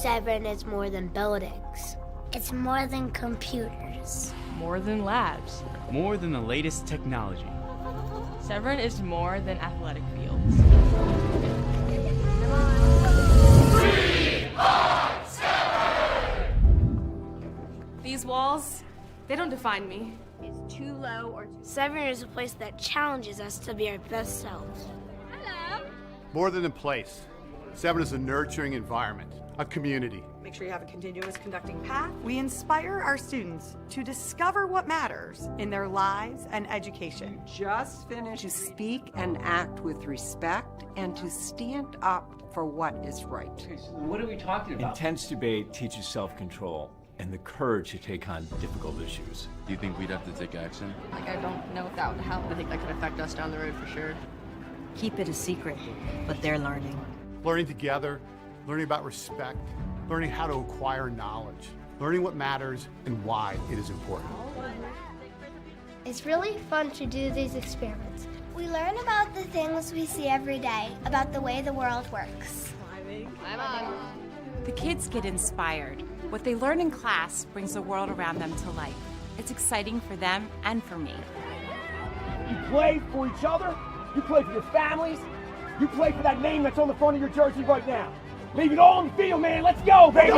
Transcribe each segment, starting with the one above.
Severn is more than buildings. It's more than computers. More than labs. More than the latest technology. Severn is more than athletic fields. These walls, they don't define me. It's too low or Severn is a place that challenges us to be our best selves. Hello. More than a place, Severn is a nurturing environment, a community. Make sure you have a continuous conducting path. We inspire our students to discover what matters in their lives and education. Just finish to speak and act with respect and to stand up for what is right. Okay, so what are we talking about? Intense debate teaches self-control and the courage to take on difficult issues. Do you think we'd have to take action? I don't know if that would help. I think that could affect us down the road for sure. Keep it a secret, but they're learning. Learning together, learning about respect, learning how to acquire knowledge, learning what matters and why it is important. It's really fun to do these experiments. We learn about the things we see every day, about the way the world works. The kids get inspired. What they learn in class brings the world around them to life. It's exciting for them and for me. You play for each other, you play for your families, you play for that name that's on the front of your jersey right now. Leave it all on the field, man. Let's go, baby.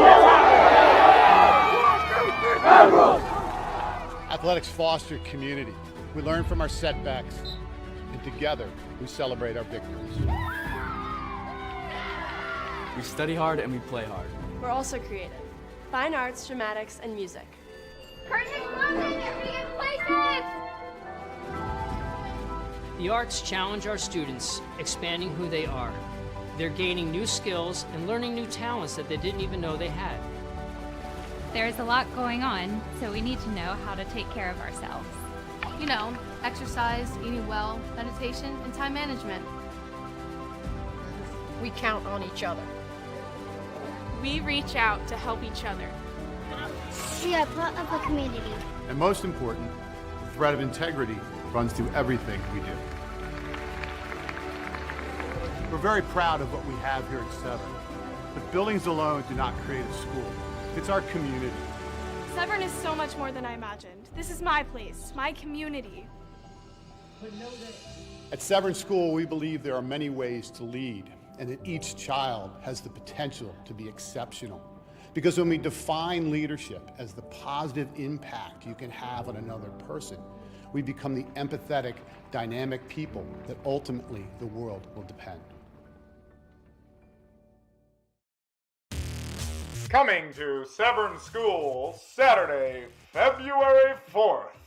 Athletics foster community. We learn from our setbacks, and together we celebrate our victories. We study hard and we play hard. We're also creative. Fine arts, dramatics, and music. Curtain closing! Places! The arts challenge our students, expanding who they are. They're gaining new skills and learning new talents that they didn't even know they had. There's a lot going on, so we need to know how to take care of ourselves. You know, exercise, eating well, meditation, and time management. We count on each other. We reach out to help each other. We are part of a community. And most important, the thread of integrity runs through everything we do. We're very proud of what we have here at Severn, but buildings alone do not create a school. It's our community. Severn is so much more than I imagined. This is my place, my community. At Severn School, we believe there are many ways to lead, and that each child has the potential to be exceptional. Because when we define leadership as the positive impact you can have on another person, we become the empathetic, dynamic people that ultimately the world will depend. Coming to Severn School, Saturday, February 4th.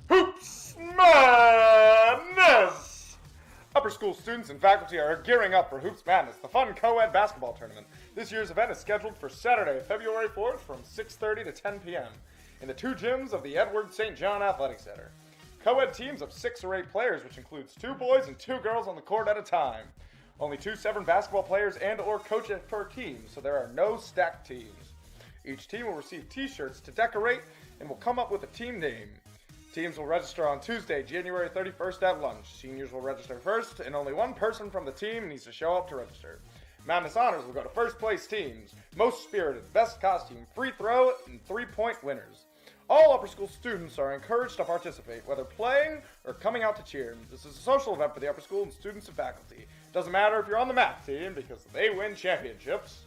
Hoops Madness! Upper school students and faculty are gearing up for Hoops Madness, the fun co-ed basketball tournament. This year's event is scheduled for Saturday, February 4th from 6:30 to 10 p.m. in the two gyms of the Edward St. John Athletic Center. Co-ed teams of 6 or 8 players, which includes 2 boys and 2 girls on the court at a time. Only 2 Severn basketball players and or coaches per team, so there are no stacked teams. Each team will receive t-shirts to decorate and will come up with a team name. Teams will register on Tuesday, January 31st at lunch. Seniors will register first, and only one person from the team needs to show up to register. Madness honors will go to first place teams, most spirited, best costume, free throw, and 3-point winners. All upper school students are encouraged to participate, whether playing or coming out to cheer. This is a social event for the upper school and students and faculty. Doesn't matter if you're on the math team, because they win championships.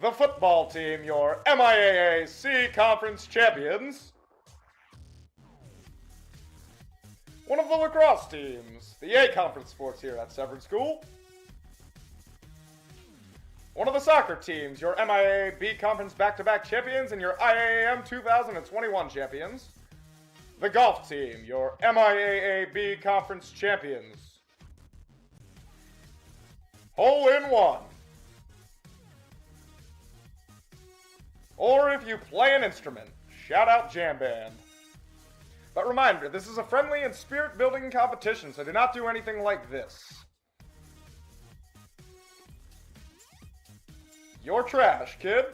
The football team, your MIAA-C Conference champions. One of the lacrosse teams, the A Conference sports here at Severn School. One of the soccer teams, your MIAA B Conference back-to-back champions and your IAAM 2021 champions. The golf team, your MIAA B Conference champions. Hole in one. Or if you play an instrument, shout out Jam Band. But reminder, this is a friendly and spirit-building competition, so do not do anything like this. You're trash, kid.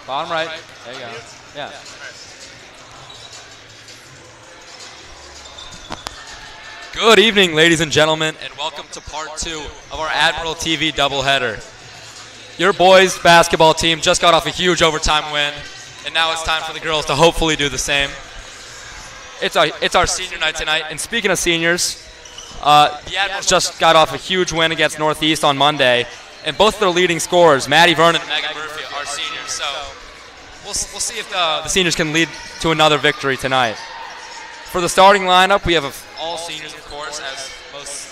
Bottom right. There you go. Yeah. Good evening, ladies and gentlemen, and welcome to part 2 of our Admiral TV doubleheader. Your boys' basketball team just got off a huge overtime win, and now it's time for the girls to hopefully do the same. It's our senior night tonight, and speaking of seniors, the Admirals just got off a huge win against Northeast on Monday, and both their leading scorers, Maddie Vernon and Megan Murphy, are seniors. So we'll see if the seniors can lead to another victory tonight. For the starting lineup, we have all seniors, of course, as most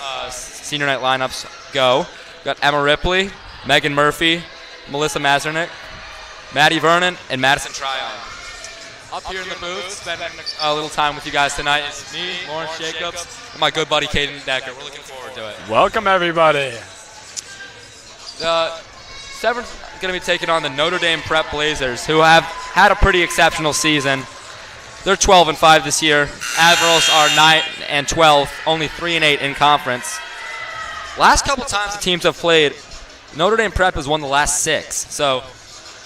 senior night lineups go. We've got Emma Ripley, Megan Murphy, Melissa Mazurnik, Maddie Vernon, and Madison Tryon. Up here in the booth, spending a little time with you guys tonight is me, Lawrence Jacobs, and my good buddy Caden Decker. We're looking forward to it. Welcome, everybody. Severn's going to be taking on the Notre Dame Prep Blazers, who have had a pretty exceptional season. They're 12-5 this year. Admirals are 9-12, only 3-8 in conference. Last couple times the teams have played, Notre Dame Prep has won the last 6, so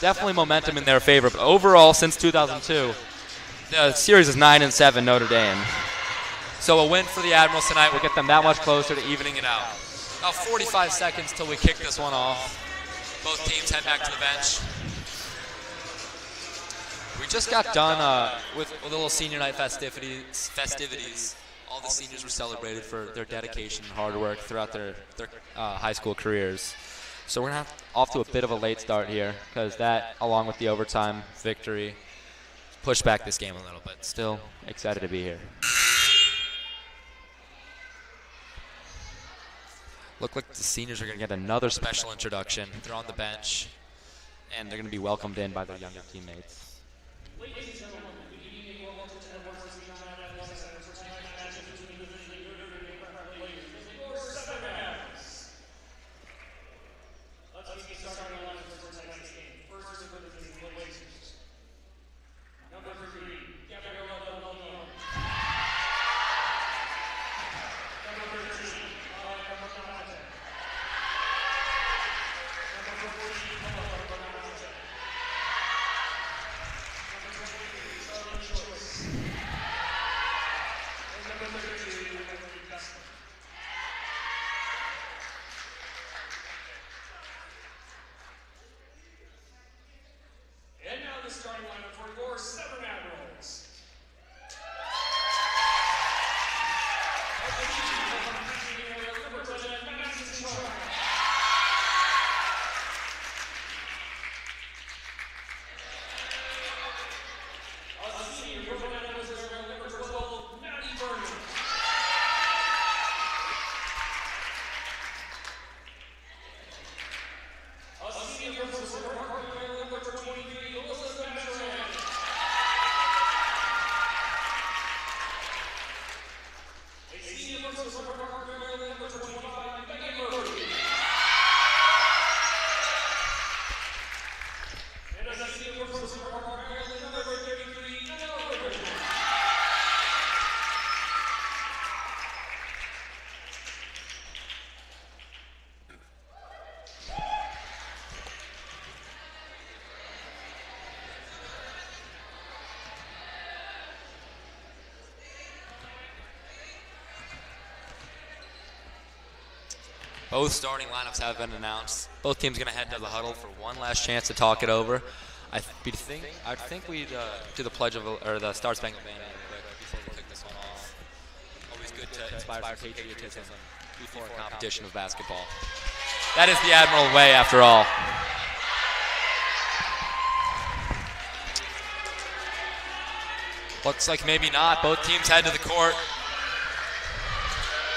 definitely momentum in their favor. But overall, since 2002, the series is 9-7 Notre Dame. So a win for the Admirals tonight will get them that much closer to evening it out. About 45 seconds till we kick this one off. Both teams head back to the bench. We just got done with a little senior night festivities. All the seniors were celebrated for their dedication and hard work throughout their high school careers. So we're going to have off to a bit of a late start here because that, along with the overtime victory, pushed back this game a little bit. Still excited to be here. Look like the seniors are going to get another special introduction. They're on the bench, and they're going to be welcomed in by their younger teammates. Ladies and gentlemen, good evening and welcome to the Varsity Athletics Center for tonight's matchup between the Notre Dame Prep Blazers and your Severnats. Let's meet the starting lineup for tonight's game. First is the Blazers. Number 3, Gabriella Leon. Number 13, Number 14, and now the starting lineup for your Severn Admirals. Both starting lineups have been announced. Both teams going to head to the huddle for one last chance to talk it over. I think we'd do the pledge of or the Star Spangled Banner real quick before we kick this one off. Always good to inspire some patriotism before a competition of basketball. That is the Admiral way, after all. Looks like maybe not. Both teams head to the court.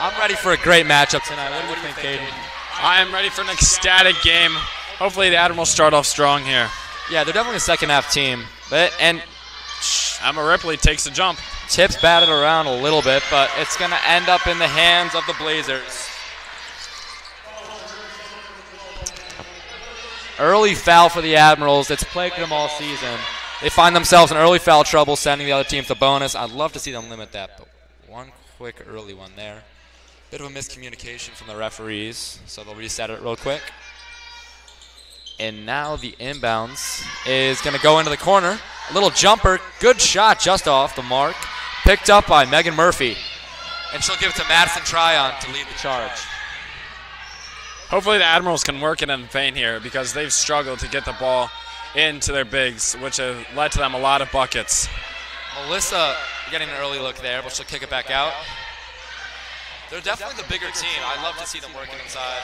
I'm ready for a great matchup tonight. What do you think, Caden? I am ready for an ecstatic game. Hopefully the Admirals start off strong here. Yeah, they're definitely a second-half team. And Emma Ripley takes the jump. Tips batted around a little bit, but it's going to end up in the hands of the Blazers. Early foul for the Admirals. It's plagued them all season. They find themselves in early foul trouble, sending the other team to bonus. I'd love to see them limit that, but one quick early one there. Bit of a miscommunication from the referees, so they'll reset it real quick. And now the inbounds is going to go into the corner. A little jumper, good shot just off the mark. Picked up by Megan Murphy. And she'll give it to Madison Tryon to lead the charge. Hopefully the Admirals can work it in vain here because they've struggled to get the ball into their bigs, which have led to them a lot of buckets. Melissa getting an early look there, but she'll kick it back out. They're definitely the bigger team. I love to see them working inside.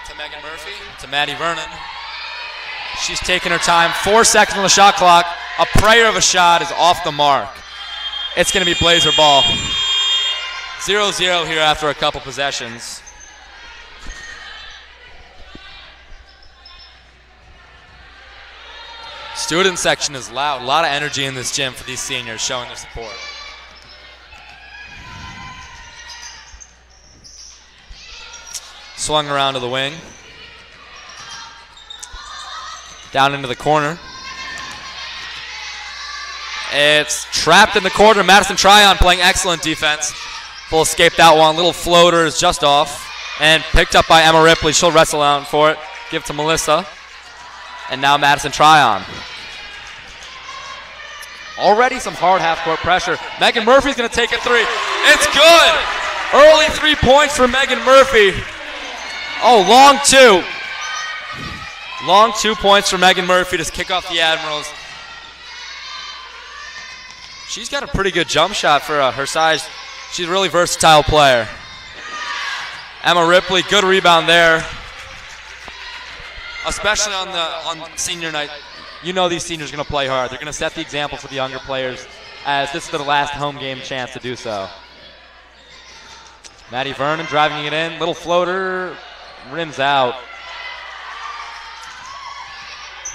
To Megan Murphy, to Maddie Vernon. She's taking her time. 4 seconds on the shot clock. A prayer of a shot is off the mark. It's going to be Blazer ball. 0-0 here after a couple possessions. Student section is loud. A lot of energy in this gym for these seniors showing their support. Swung around to the wing. Down into the corner. It's trapped in the corner. Madison Tryon playing excellent defense. Will escape that one. Little floater is just off. And picked up by Emma Ripley. She'll wrestle out for it. Give to Melissa. And now Madison Tryon. Already some hard half-court pressure. Megan Murphy's going to take a three. It's good! Early 3 points for Megan Murphy. Oh, long two. Long 2 points for Megan Murphy to kick off the Admirals. She's got a pretty good jump shot for her size. She's a really versatile player. Emma Ripley, good rebound there. Especially on senior night. You know these seniors are going to play hard. They're going to set the example for the younger players as this is their last home game chance to do so. Maddie Vernon driving it in. Little floater. Rims out.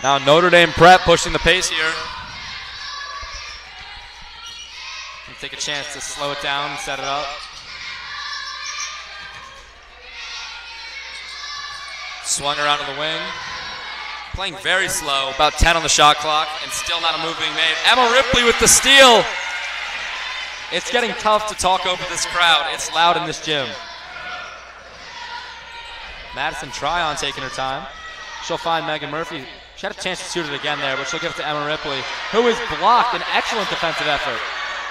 Now Notre Dame Prep pushing the pace here. Take a chance to slow it down and set it up. Swung around to the wing. Playing very slow, about 10 on the shot clock, and still not a move being made. Emma Ripley with the steal. It's getting tough to talk over this crowd. It's loud in this gym. Madison Tryon taking her time. She'll find Megan Murphy. She had a chance to shoot it again there, but she'll give it to Emma Ripley, who is blocked. An excellent defensive effort.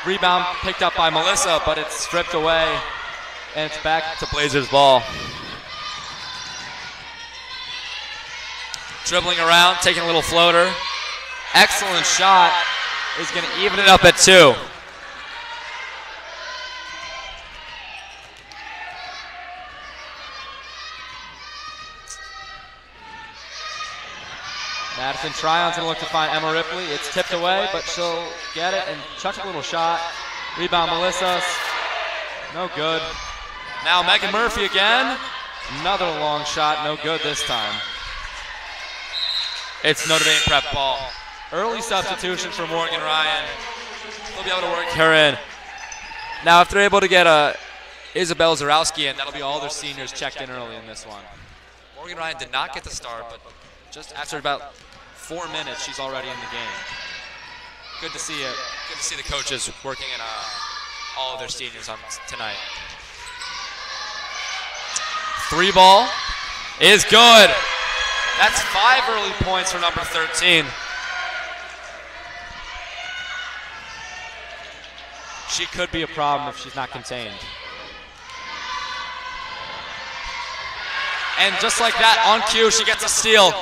Rebound picked up by Melissa, but it's stripped away, and it's back to Blazers ball. Dribbling around, taking a little floater. Excellent shot. Is going to even it up at 2. Madison Tryon's going to look to find Emma Ripley. It's tipped away, but she'll get it and chuck a little shot. Rebound Melissa. No good. Now Megan Murphy again. Another long shot. No good this time. It's Notre Dame Prep ball. Early substitution for Morgan Ryan. They'll be able to work her in. Now if they're able to get Isabel Zarowski in, that'll be all their seniors checked in early in this one. Morgan Ryan did not get the start, but just after about 4 minutes, she's already in the game. Good to see it. Good to see the coaches working in all of their seniors on tonight. 3 ball is good. That's 5 early points for number 13. She could be a problem if she's not contained. And just like that, on cue, she gets a steal.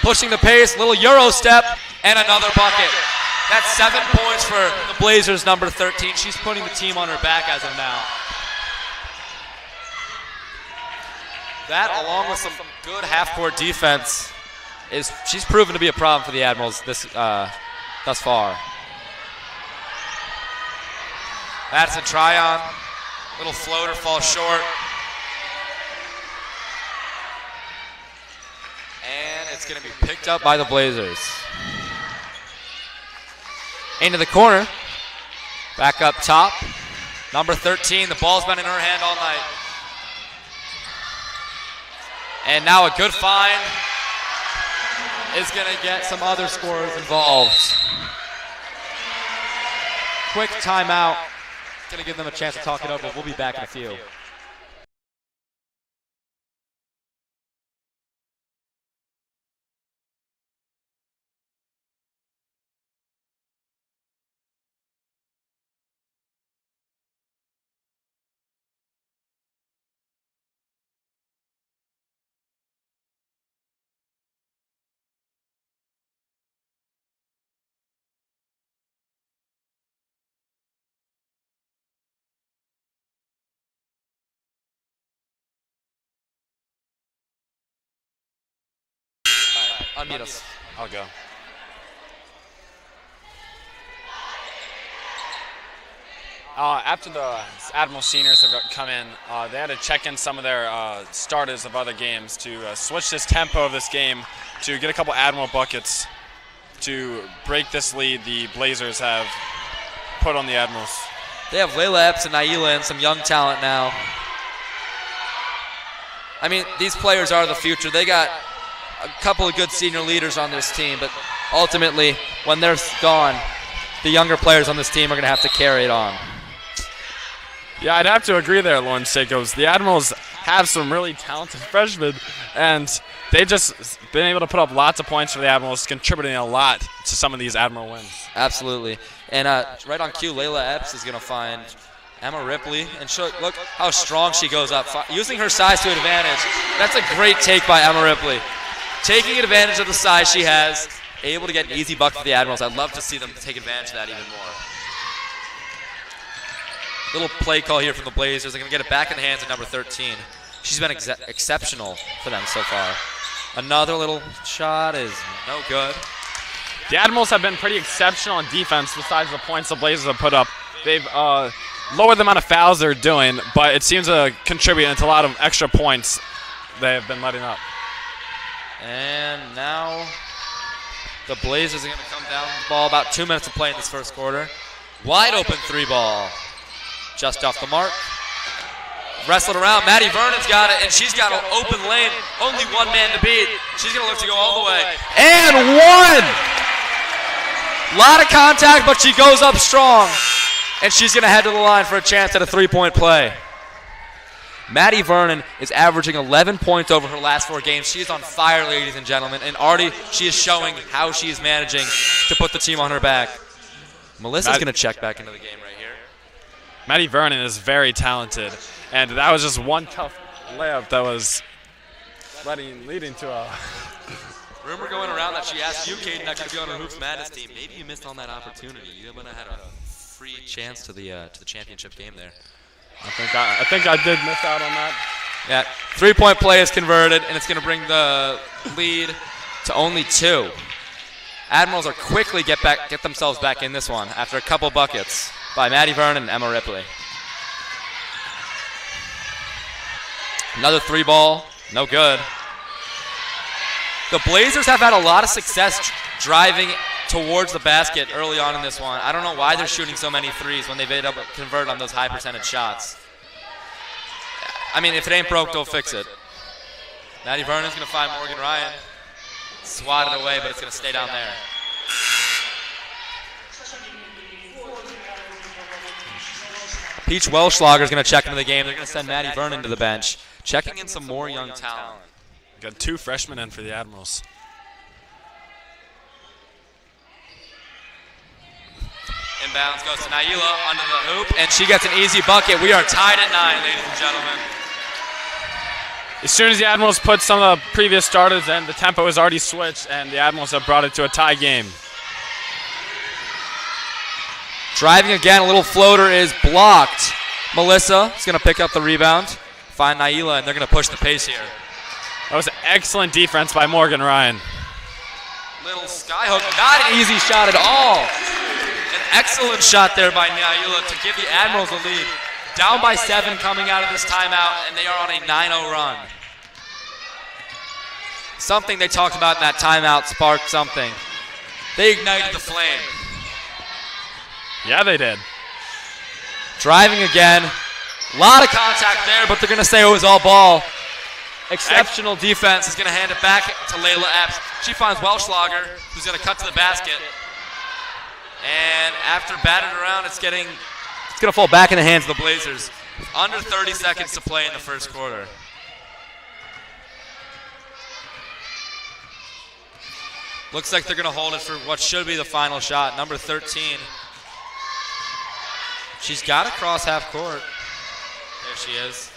Pushing the pace, little Euro step, and another bucket. That's 7 points for the Blazers, number 13. She's putting the team on her back as of now. That, along with some good half-court defense, she's proven to be a problem for the Admirals thus far. Madison Tryon, little floater falls short. And it's going to be picked up by the Blazers. Into the corner. Back up top. Number 13, the ball's been in her hand all night. And now a good find is going to get some other scorers involved. Quick timeout. Going to give them a chance to talk it over. We'll be back in a few. Unmute us. I'll go. After the Admiral seniors have come in, they had to check in some of their starters of other games to switch this tempo of this game to get a couple Admiral buckets to break this lead the Blazers have put on the Admirals. They have Layla Epps and Naila and some young talent now. I mean, these players are the future. They got a couple of good senior leaders on this team, but ultimately, when they're gone, the younger players on this team are going to have to carry it on. Yeah, I'd have to agree there, Lawrence Jacobs. The Admirals have some really talented freshmen, and they've just been able to put up lots of points for the Admirals, contributing a lot to some of these Admiral wins. Absolutely. And right on cue, Layla Epps is going to find Emma Ripley, and look how strong she goes up, using her size to advantage. That's a great take by Emma Ripley. Taking advantage of the size she has, able to get an easy bucket for the Admirals. I'd love to see them take advantage of that even more. Little play call here from the Blazers. They're going to get it back in the hands of number 13. She's been exceptional for them so far. Another little shot is no good. The Admirals have been pretty exceptional on defense besides the points the Blazers have put up. They've lowered the amount of fouls they're doing, but it seems to contribute into a lot of extra points they have been letting up. And now the Blazers are going to come down with the ball. About 2 minutes to play in this first quarter. Wide open three ball. Just off the mark. Wrestled around. Maddie Vernon's got it, and she's got an open lane. Only one man to beat. She's going to look to go all the way. And one! A lot of contact, but she goes up strong. And she's going to head to the line for a chance at a three-point play. Maddie Vernon is averaging 11 points over her last 4 games. She is on fire, ladies and gentlemen. And already she is showing how she is managing to put the team on her back. Melissa's going to check back into the game right here. Maddie Vernon is very talented. And that was just one tough layup that was leading to a... Rumor going around that she asked you, Caden, not going to be on her Hoops Madness team. Maybe you missed on that opportunity. You would have had a free chance to the championship game there. I think I did miss out on that. Yeah, three-point play is converted, and it's going to bring the lead to only 2. Admirals are quickly get themselves back in this one after a couple buckets by Maddie Vernon and Emma Ripley. Another three ball, no good. The Blazers have had a lot of success driving towards the basket early on in this one. I don't know why they're shooting so many threes when they've been able to convert on those high percentage shots. I mean, if it ain't broke, don't fix it. Maddie Vernon's going to find Morgan Ryan. Swat it away, but it's going to stay down there. Peach Welschlager is going to check into the game. They're going to send Maddie Vernon to the bench. Checking in some more young talent. Got 2 freshmen in for the Admirals. Inbounds goes to Naila under the hoop, and she gets an easy bucket. We are tied at 9, ladies and gentlemen. As soon as the Admirals put some of the previous starters in, the tempo has already switched, and the Admirals have brought it to a tie game. Driving again, a little floater is blocked. Melissa is going to pick up the rebound, find Naila, and they're going to push the pace here. That was excellent defense by Morgan Ryan. Little skyhook, not an easy shot at all. An excellent shot there by Naila to give the Admirals a lead. Down by 7 coming out of this timeout, and they are on a 9-0 run. Something they talked about in that timeout sparked something. They ignited the flame. Yeah, they did. Driving again. A lot of contact there, but they're going to say it was all ball. Exceptional defense is going to hand it back to Layla Epps. She finds Welschlager, who's going to cut to the basket. And after batted around, it's going to fall back in the hands of the Blazers. Under 30 seconds to play in the first quarter. Looks like they're going to hold it for what should be the final shot. Number 13. She's got to cross half court. There she is.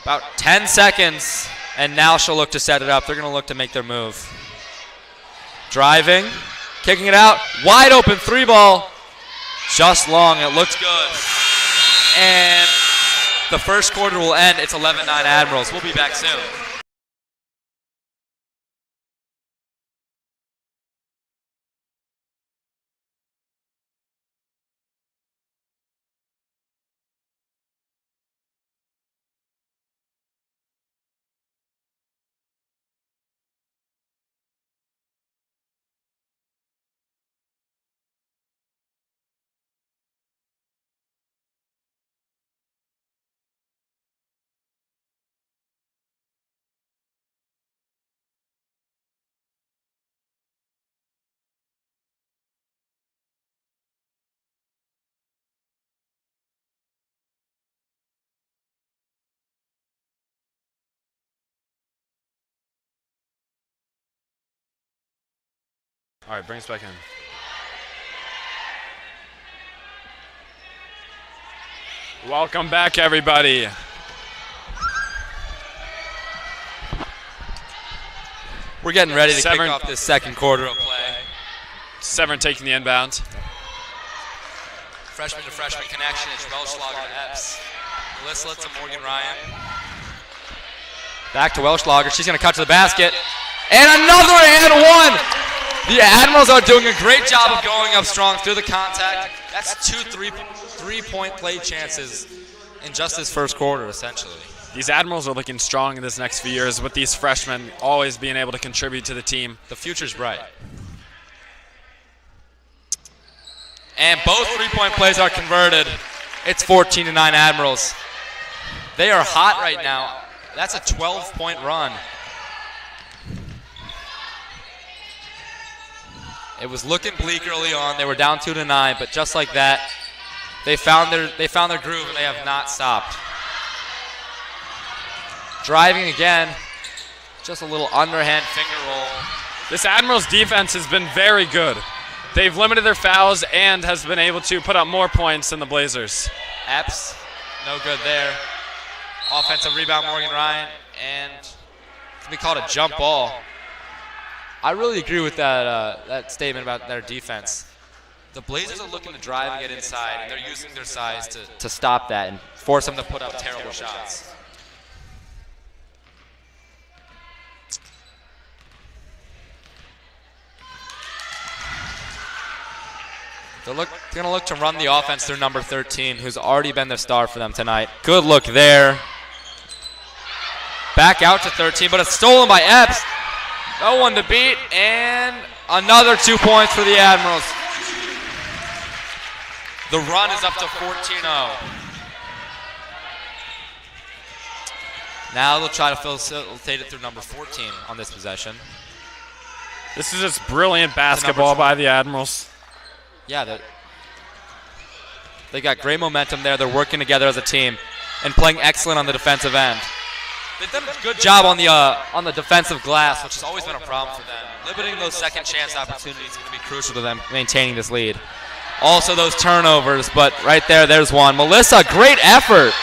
About 10 seconds, and now she'll look to set it up. They're going to look to make their move. Driving, kicking it out. Wide open three ball. Just long. It looks good. And the first quarter will end. It's 11-9 Admirals. We'll be back soon. All right, bring us back in. Welcome back, everybody. We're getting ready to kick off this second quarter of play. Severn taking the inbound. Freshman to freshman connection. It's Welschlager to Epps. Melissa to Morgan Ryan. Back to Welschlager. She's going to cut to the basket. And another and one. The Admirals are doing a great job of going up strong through the contact. That's 2 three-point play chances in just this first quarter, essentially. These Admirals are looking strong in this next few years with these freshmen always being able to contribute to the team. The future's bright. And both three-point plays are converted. It's 14-9 Admirals. They are hot right now. That's a 12-point run. It was looking bleak early on. They were down 2-9, but just like that, they found their groove and they have not stopped. Driving again, just a little underhand finger roll. This Admirals defense has been very good. They've limited their fouls and has been able to put up more points than the Blazers. Epps, no good there. Offensive rebound, Morgan Ryan, and can be called a jump ball. I really agree with that statement about their defense. The Blazers are looking to drive and get inside, and they're using their size to stop that and force them to put up terrible shots. They're going to look to run the offense through number 13, who's already been the star for them tonight. Good look there. Back out to 13, but it's stolen by Epps. No one to beat, and another 2 points for the Admirals. The run is up to 14-0. Now they'll try to facilitate it through number 14 on this possession. This is just brilliant basketball by the Admirals. Yeah, they got great momentum there. They're working together as a team and playing excellent on the defensive end. They've done a good job on the defensive glass, which has always been a problem for them. Limiting those second chance opportunities is going to be crucial to them maintaining this lead. Also those turnovers, but right there's one. Melissa, great effort.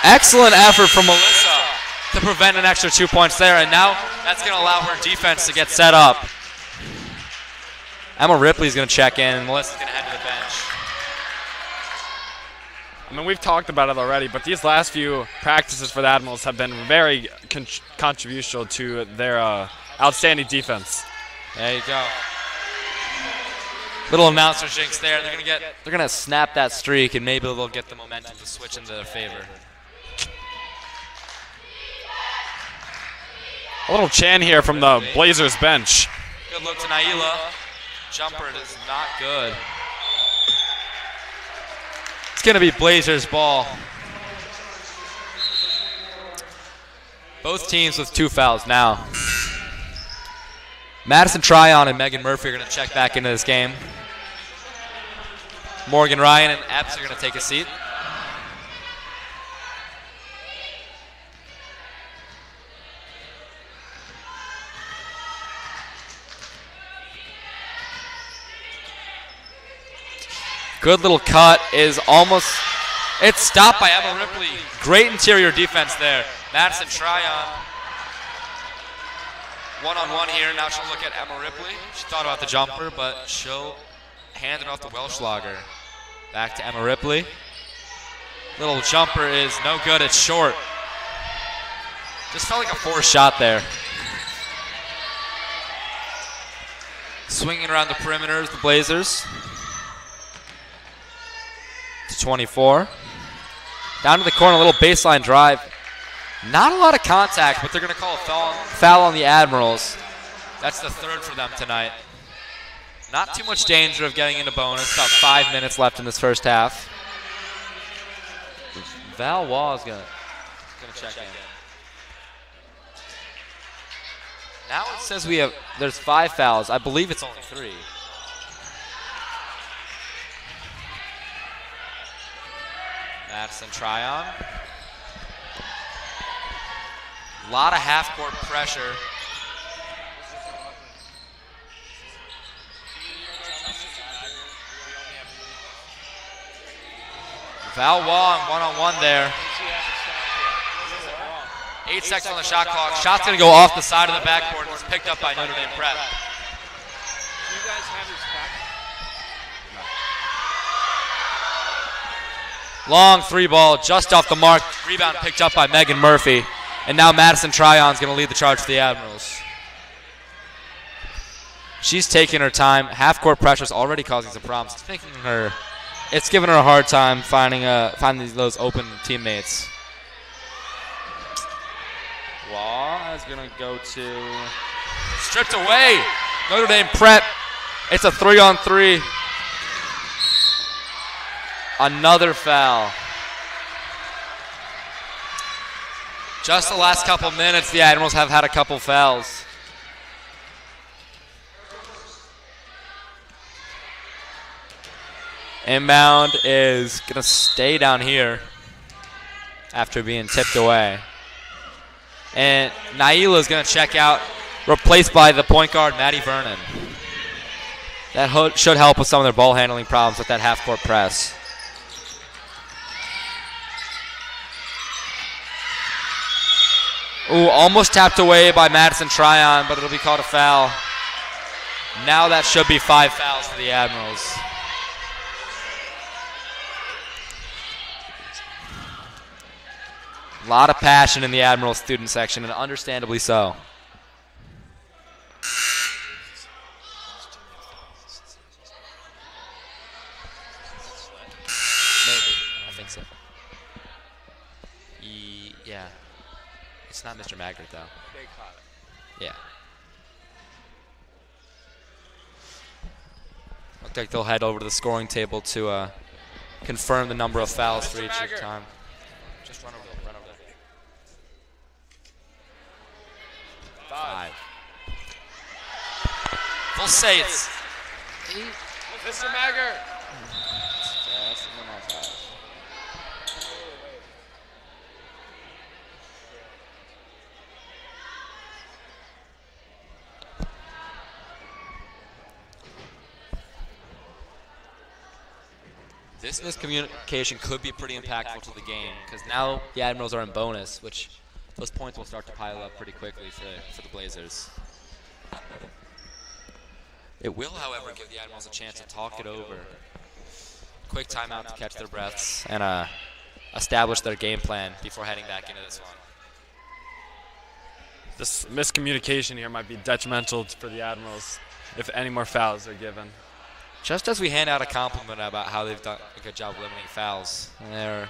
Excellent effort from Melissa to prevent an extra 2 points there, and now that's going to allow her defense to get set up. Emma Ripley's going to check in, and Melissa's going to head to the bench. I mean, we've talked about it already, but these last few practices for the Admirals have been very controversial to their outstanding defense. There you go. Little announcer jinx there. They're gonna snap that streak, and maybe they'll get the momentum to switch into their favor. A little chant here from the Blazers bench. Good look to Naila. Jumper is not good. It's going to be Blazers ball. Both teams with 2 fouls now. Madison Tryon and Megan Murphy are going to check back into this game. Morgan Ryan and Epps are going to take a seat. Good little cut is almost, it's stopped by Emma Ripley. Great interior defense there. Madison Tryon. One-on-one here. Now she'll look at Emma Ripley. She thought about the jumper, but she'll hand it off to Welschlager. Back to Emma Ripley. Little jumper is no good. It's short. Just felt like a forced shot there. Swinging around the perimeters, the Blazers. To 24. Down to the corner, a little baseline drive. Not a lot of contact, but they're going to call a foul on the Admirals. That's the 3rd for them tonight. Not too much danger of getting into bonus. About 5 minutes left in this first half. Val Wall is going to check in. Now it says there's 5 fouls. I believe it's only 3. Madison Tryon. A lot of half-court pressure. Val Wong, one-on-one there. 8 seconds on the shot clock. Shot's going to go off the side of the backboard. It's picked up by Notre Dame Prep. Do you guys have respect? Long 3-ball, just off the mark. Rebound picked up by Megan Murphy. And now Madison Tryon's going to lead the charge for the Admirals. She's taking her time. Half-court pressure's already causing some problems. It's giving her a hard time finding those open teammates. Law is going to go to... Stripped away. Notre Dame Prep. It's a 3-on-3. Another foul. Just the last couple minutes, the Admirals have had a couple fouls. Inbound is going to stay down here after being tipped away. And Naila is going to check out, replaced by the point guard, Maddie Vernon. That should help with some of their ball handling problems with that half-court press. Ooh, almost tapped away by Madison Tryon, but it'll be called a foul. Now that should be 5 fouls for the Admirals. A lot of passion in the Admiral student section, and understandably so. Maybe. I think so. Yeah. It's not Mr. Maggart, though. Yeah. Looks like they'll head over to the scoring table to confirm the number of fouls for each time. Just run over there. 5. We'll say it's 8. Mr. Maggart. This miscommunication could be pretty impactful to the game because now the Admirals are in bonus, which those points will start to pile up pretty quickly for the Blazers. It will, however, give the Admirals a chance to talk it over. Quick timeout to catch their breaths and establish their game plan before heading back into this one. This miscommunication here might be detrimental for the Admirals if any more fouls are given. Just as we hand out a compliment about how they've done a good job limiting fouls, they're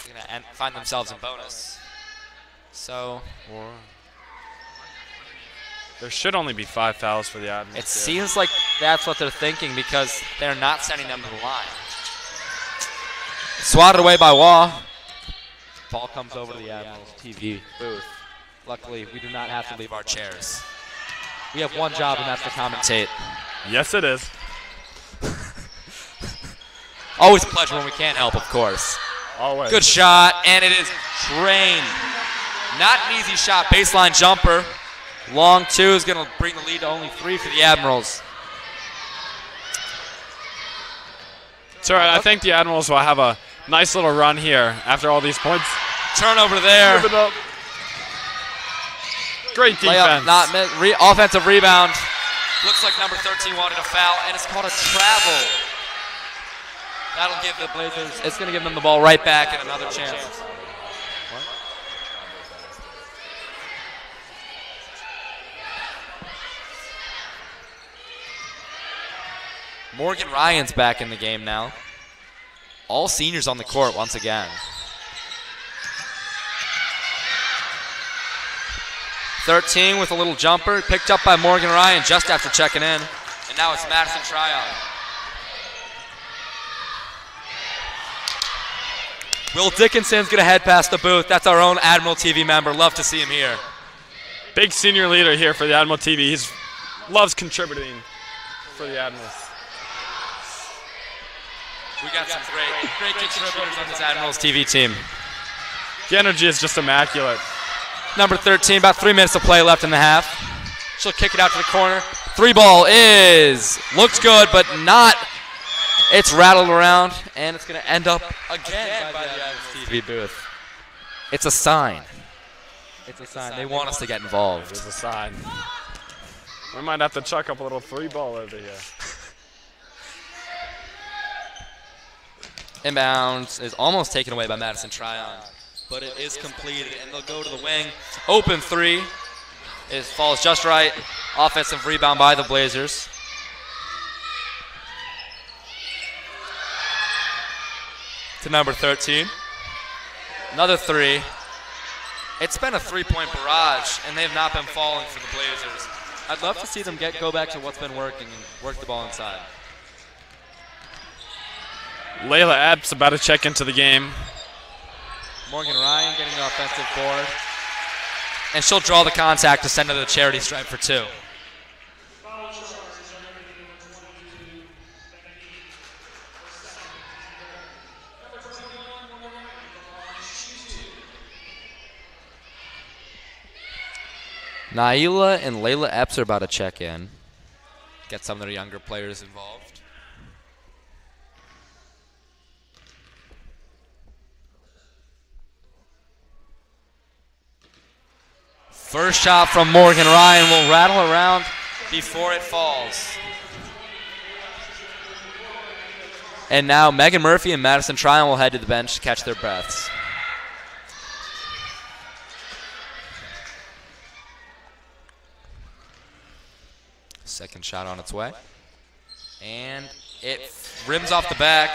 going to find themselves in bonus. So, there should only be 5 fouls for the Admirals. It seems like that's what they're thinking because they're not sending them to the line. Swatted away by Waugh. Ball comes over to the Admirals TV booth. Luckily, we do not have to leave our chairs. We have one job, and that's to commentate. Yes, it is. Always a pleasure when we can't help, of course. Always. Good shot, and it is drained. Not an easy shot. Baseline jumper. Long 2 is going to bring the lead to only 3 for the Admirals. It's all right. I think the Admirals will have a nice little run here after all these points. Turnover there. Great defense. Offensive rebound. Looks like number 13 wanted a foul, and it's called a travel. That'll give the Blazers, it's going to give them the ball right back and another chance. What? Morgan Ryan's back in the game now. All seniors on the court once again. 13 with a little jumper, picked up by Morgan Ryan just after checking in. And now it's Madison Tryon. Will Dickinson's going to head past the booth. That's our own Admiral TV member. Love to see him here. Big senior leader here for the Admiral TV. He loves contributing for the Admirals. We got some great contributors on this Admirals TV team. The energy is just immaculate. Number 13, about 3 minutes of play left in the half. She'll kick it out to the corner. 3 ball looks good, but not It's rattled around, and it's going to end up again by the Adams TV booth. It's a sign. It's a sign. They want us to get involved. It is a sign. We might have to chuck up a little 3-ball over here. Inbounds is almost taken away by Madison Tryon, but it is completed, and they'll go to the wing. Open 3. It falls just right. Offensive rebound by the Blazers. To number 13. Another 3. It's been a 3-point barrage, and they've not been falling for the Blazers. I'd love to see them go back to what's been working and work the ball inside. Layla Epps about to check into the game. Morgan Ryan getting the offensive board. And she'll draw the contact to send to the charity stripe for 2. Naila and Layla Epps are about to check in. Get some of their younger players involved. First shot from Morgan Ryan will rattle around before it falls. And now Megan Murphy and Madison Tryon will head to the bench to catch their breaths. Second shot on its way. And it rims off the back.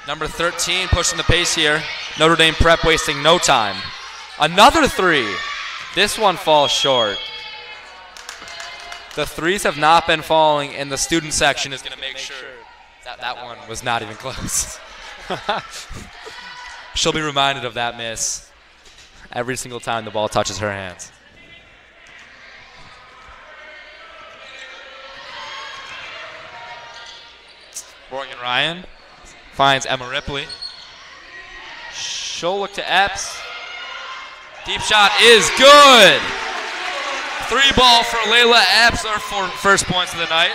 Number 13 pushing the pace here. Notre Dame Prep wasting no time. Another 3. This one falls short. The 3s have not been falling, and the student section is going to make sure that one was not even close. She'll be reminded of that miss every single time the ball touches her hands. Morgan Ryan finds Emma Ripley. She'll look to Epps. Deep shot is good. 3-ball for Layla Epps, her first points of the night.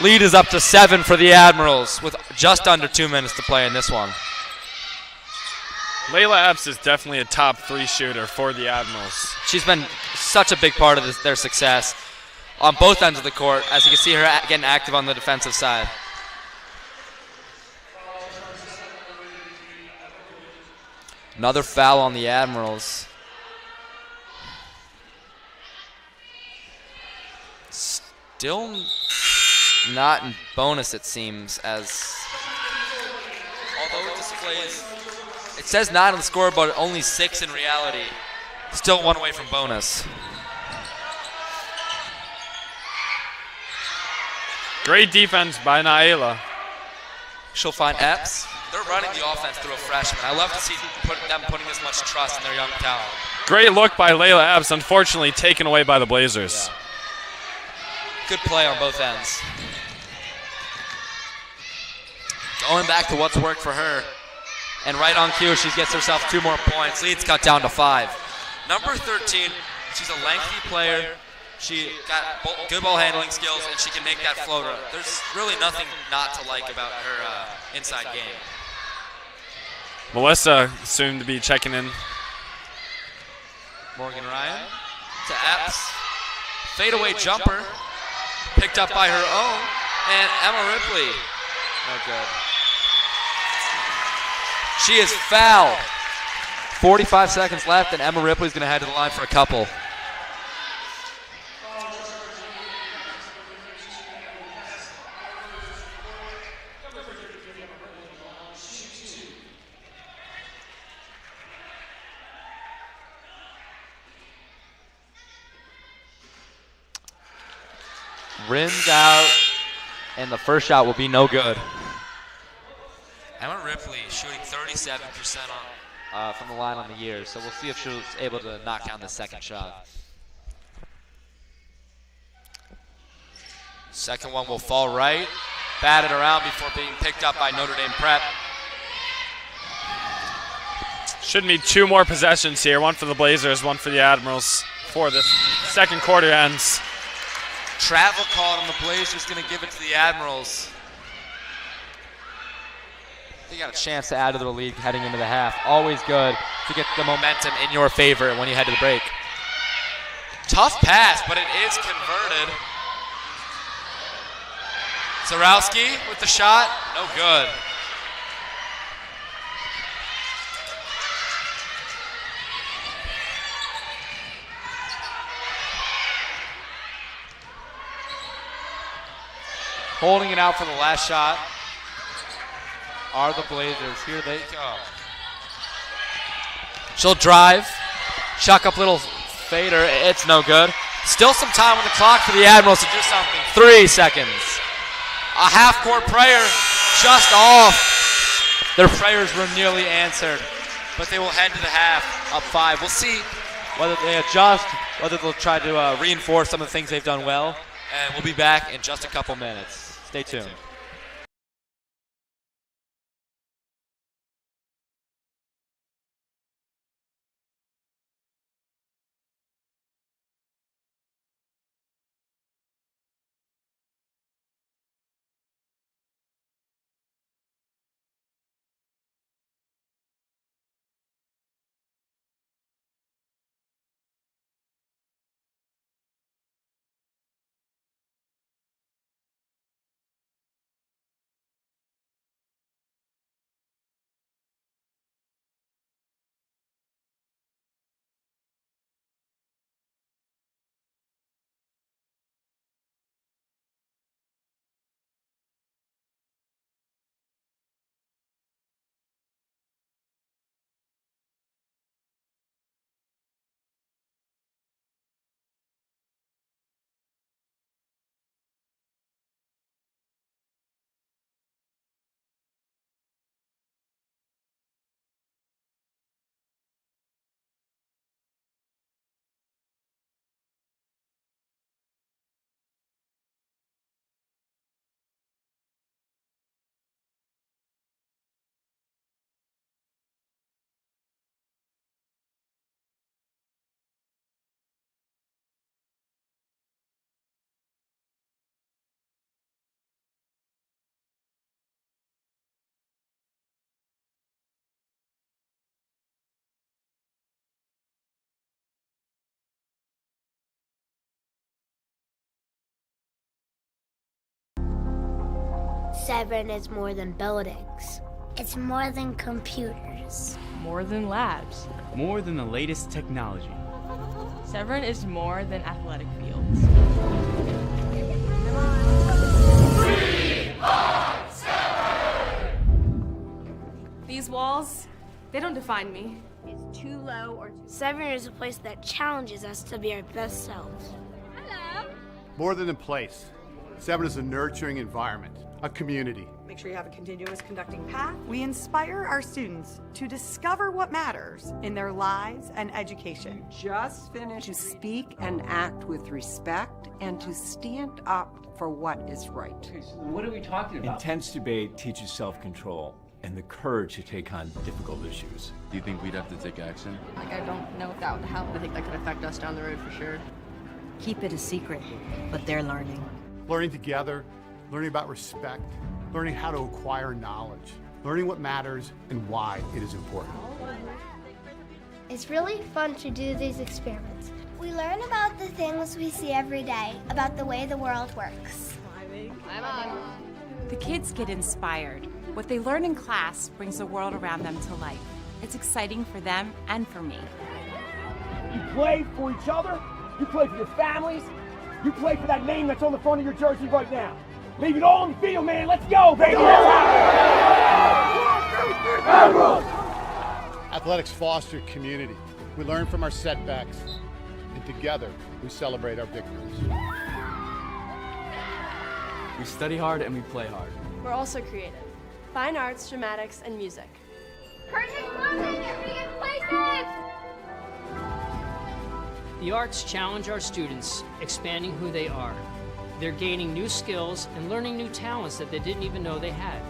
Lead is up to 7 for the Admirals with just under 2 minutes to play in this one. Layla Epps is definitely a top 3 shooter for the Admirals. She's been such a big part of their success on both ends of the court, as you can see her getting active on the defensive side. Another foul on the Admirals. Still not in bonus, it seems, as although it displays, it says 9 on the scoreboard, but only 6 in reality. Still 1 away from bonus. Great defense by Naila. She'll find Epps. They're running the offense through a freshman. I love to see them putting this much trust in their young talent. Great look by Layla Epps, unfortunately taken away by the Blazers. Yeah. Good play on both ends. Going back to what's worked for her. And right on cue, she gets herself 2 more points. Lead's cut down to 5. Number 13, she's a lengthy player. She got good ball handling skills, and she can make that floater. There's really nothing not to like about her inside game. Melissa soon to be checking in. Morgan Ryan to Epps. Fadeaway jumper. Picked up by her own. And Emma Ripley. No good. She is fouled. 45 seconds left, and Emma Ripley's going to head to the line for a couple. Rims out, and the first shot will be no good. Emma Ripley shooting 37% from the line on the year, so we'll see if she's able to knock down the second shot. Second one will fall right, batted around before being picked up by Notre Dame Prep. Should be 2 more possessions here, 1 for the Blazers, 1 for the Admirals before this second quarter ends. Travel called, and the Blazers going to give it to the Admirals. They got a chance to add to their lead heading into the half. Always good to get the momentum in your favor when you head to the break. Tough pass, but it is converted. Zarowski with the shot, no good. Holding it out for the last shot are the Blazers. Here they go. She'll drive, chuck up little fader. It's no good. Still some time on the clock for the Admirals to do something. 3 seconds. A half-court prayer just off. Their prayers were nearly answered, but they will head to the half up 5. We'll see whether they adjust, whether they'll try to reinforce some of the things they've done well, and we'll be back in just a couple minutes. Stay tuned. Severn is more than buildings. It's more than computers. More than labs. More than the latest technology. Severn is more than athletic fields. These walls, they don't define me. It's too low or too... Severn is a place that challenges us to be our best selves. Hello. More than a place, Severn is a nurturing environment, a community. Make sure you have a continuous conducting path. We inspire our students to discover what matters in their lives and education. Just finish to speak and act with respect and to stand up for what is right. What are we talking about? Intense debate teaches self-control and the courage to take on difficult issues. Do you think we'd have to take action? Like, I don't know if that would help. I think that could affect us down the road for sure. Keep it a secret, but they're learning. Learning together, learning about respect, learning how to acquire knowledge, learning what matters and why it is important. It's really fun to do these experiments. We learn about the things we see every day, about the way the world works. The kids get inspired. What they learn in class brings the world around them to life. It's exciting for them and for me. You play for each other, you play for your families, you play for that name that's on the front of your jersey right now. Leave it all on the field, man. Let's go, baby. Athletics foster community. We learn from our setbacks, and together we celebrate our victories. We study hard and we play hard. We're also creative. Fine arts, dramatics, and music. The arts challenge our students, expanding who they are. They're gaining new skills and learning new talents that they didn't even know they had.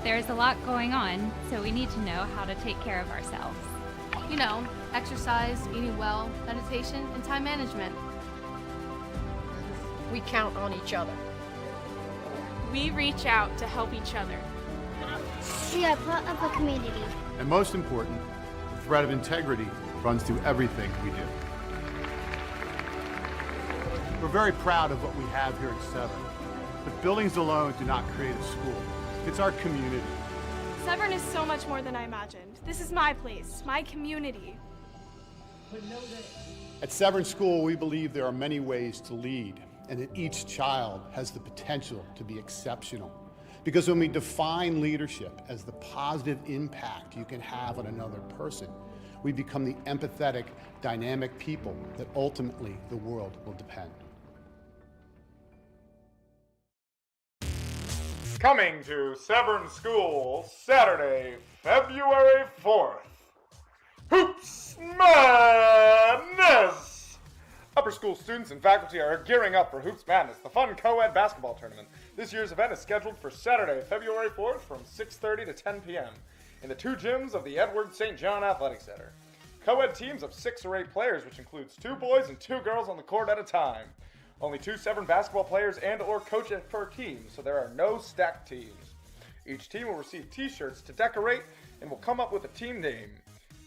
There's a lot going on, so we need to know how to take care of ourselves. You know, exercise, eating well, meditation, and time management. We count on each other. We reach out to help each other. We are part of a community. And most important, the thread of integrity runs through everything we do. We're very proud of what we have here at Severn, but buildings alone do not create a school. It's our community. Severn is so much more than I imagined. This is my place, my community. At Severn School, we believe there are many ways to lead, and that each child has the potential to be exceptional. Because when we define leadership as the positive impact you can have on another person, we become the empathetic, dynamic people that ultimately the world will depend. Coming to Severn School, Saturday, February 4th. Hoops Madness! Upper school students and faculty are gearing up for Hoops Madness, the fun co-ed basketball tournament. This year's event is scheduled for Saturday, February 4th from 6:30 to 10 p.m. in the two gyms of the Edward St. John Athletic Center. Co-ed teams of 6 or 8 players, which includes 2 boys and 2 girls on the court at a time. Only 2 Severn basketball players and/or coaches per team, so there are no stacked teams. Each team will receive t-shirts to decorate and will come up with a team name.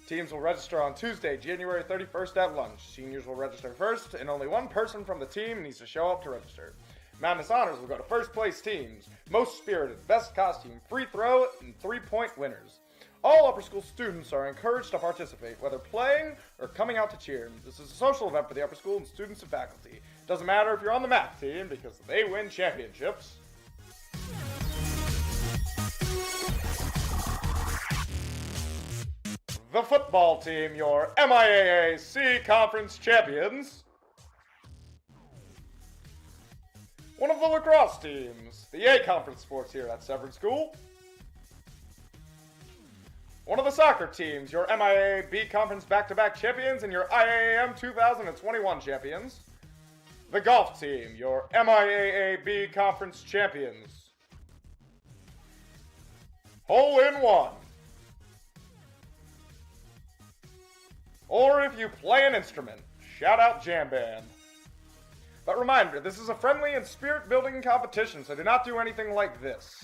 Teams will register on Tuesday, January 31st at lunch. Seniors will register first, and only one person from the team needs to show up to register. Madness honors will go to first place teams, most spirited, best costume, free throw, and 3-point winners. All upper school students are encouraged to participate, whether playing or coming out to cheer. This is a social event for the upper school and students and faculty. Doesn't matter if you're on the math team, because they win championships. The football team, your MIAA C Conference champions. One of the lacrosse teams, the A Conference sports here at Severn School. One of the soccer teams, your MIAA B Conference back-to-back champions and your IAAM 2021 champions. The golf team, your MIAA B Conference champions. Hole in one. Or if you play an instrument, shout out Jam Band. But reminder, this is a friendly and spirit-building competition, so do not do anything like this.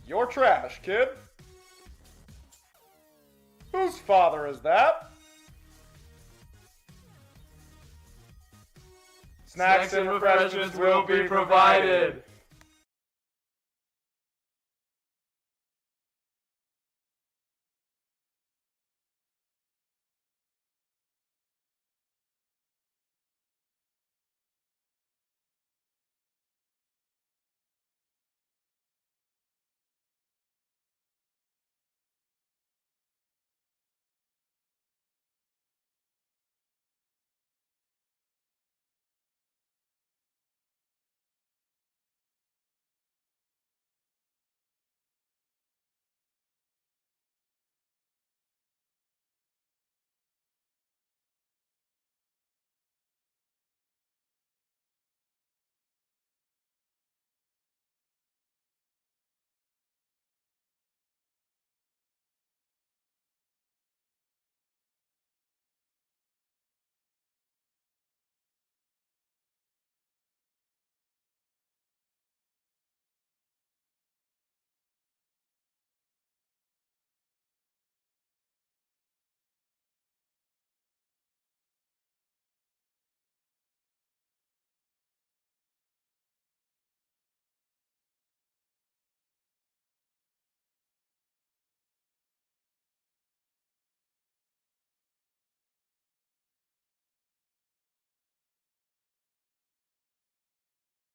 You're trash, kid. Whose father is that? Snacks and refreshments will be provided.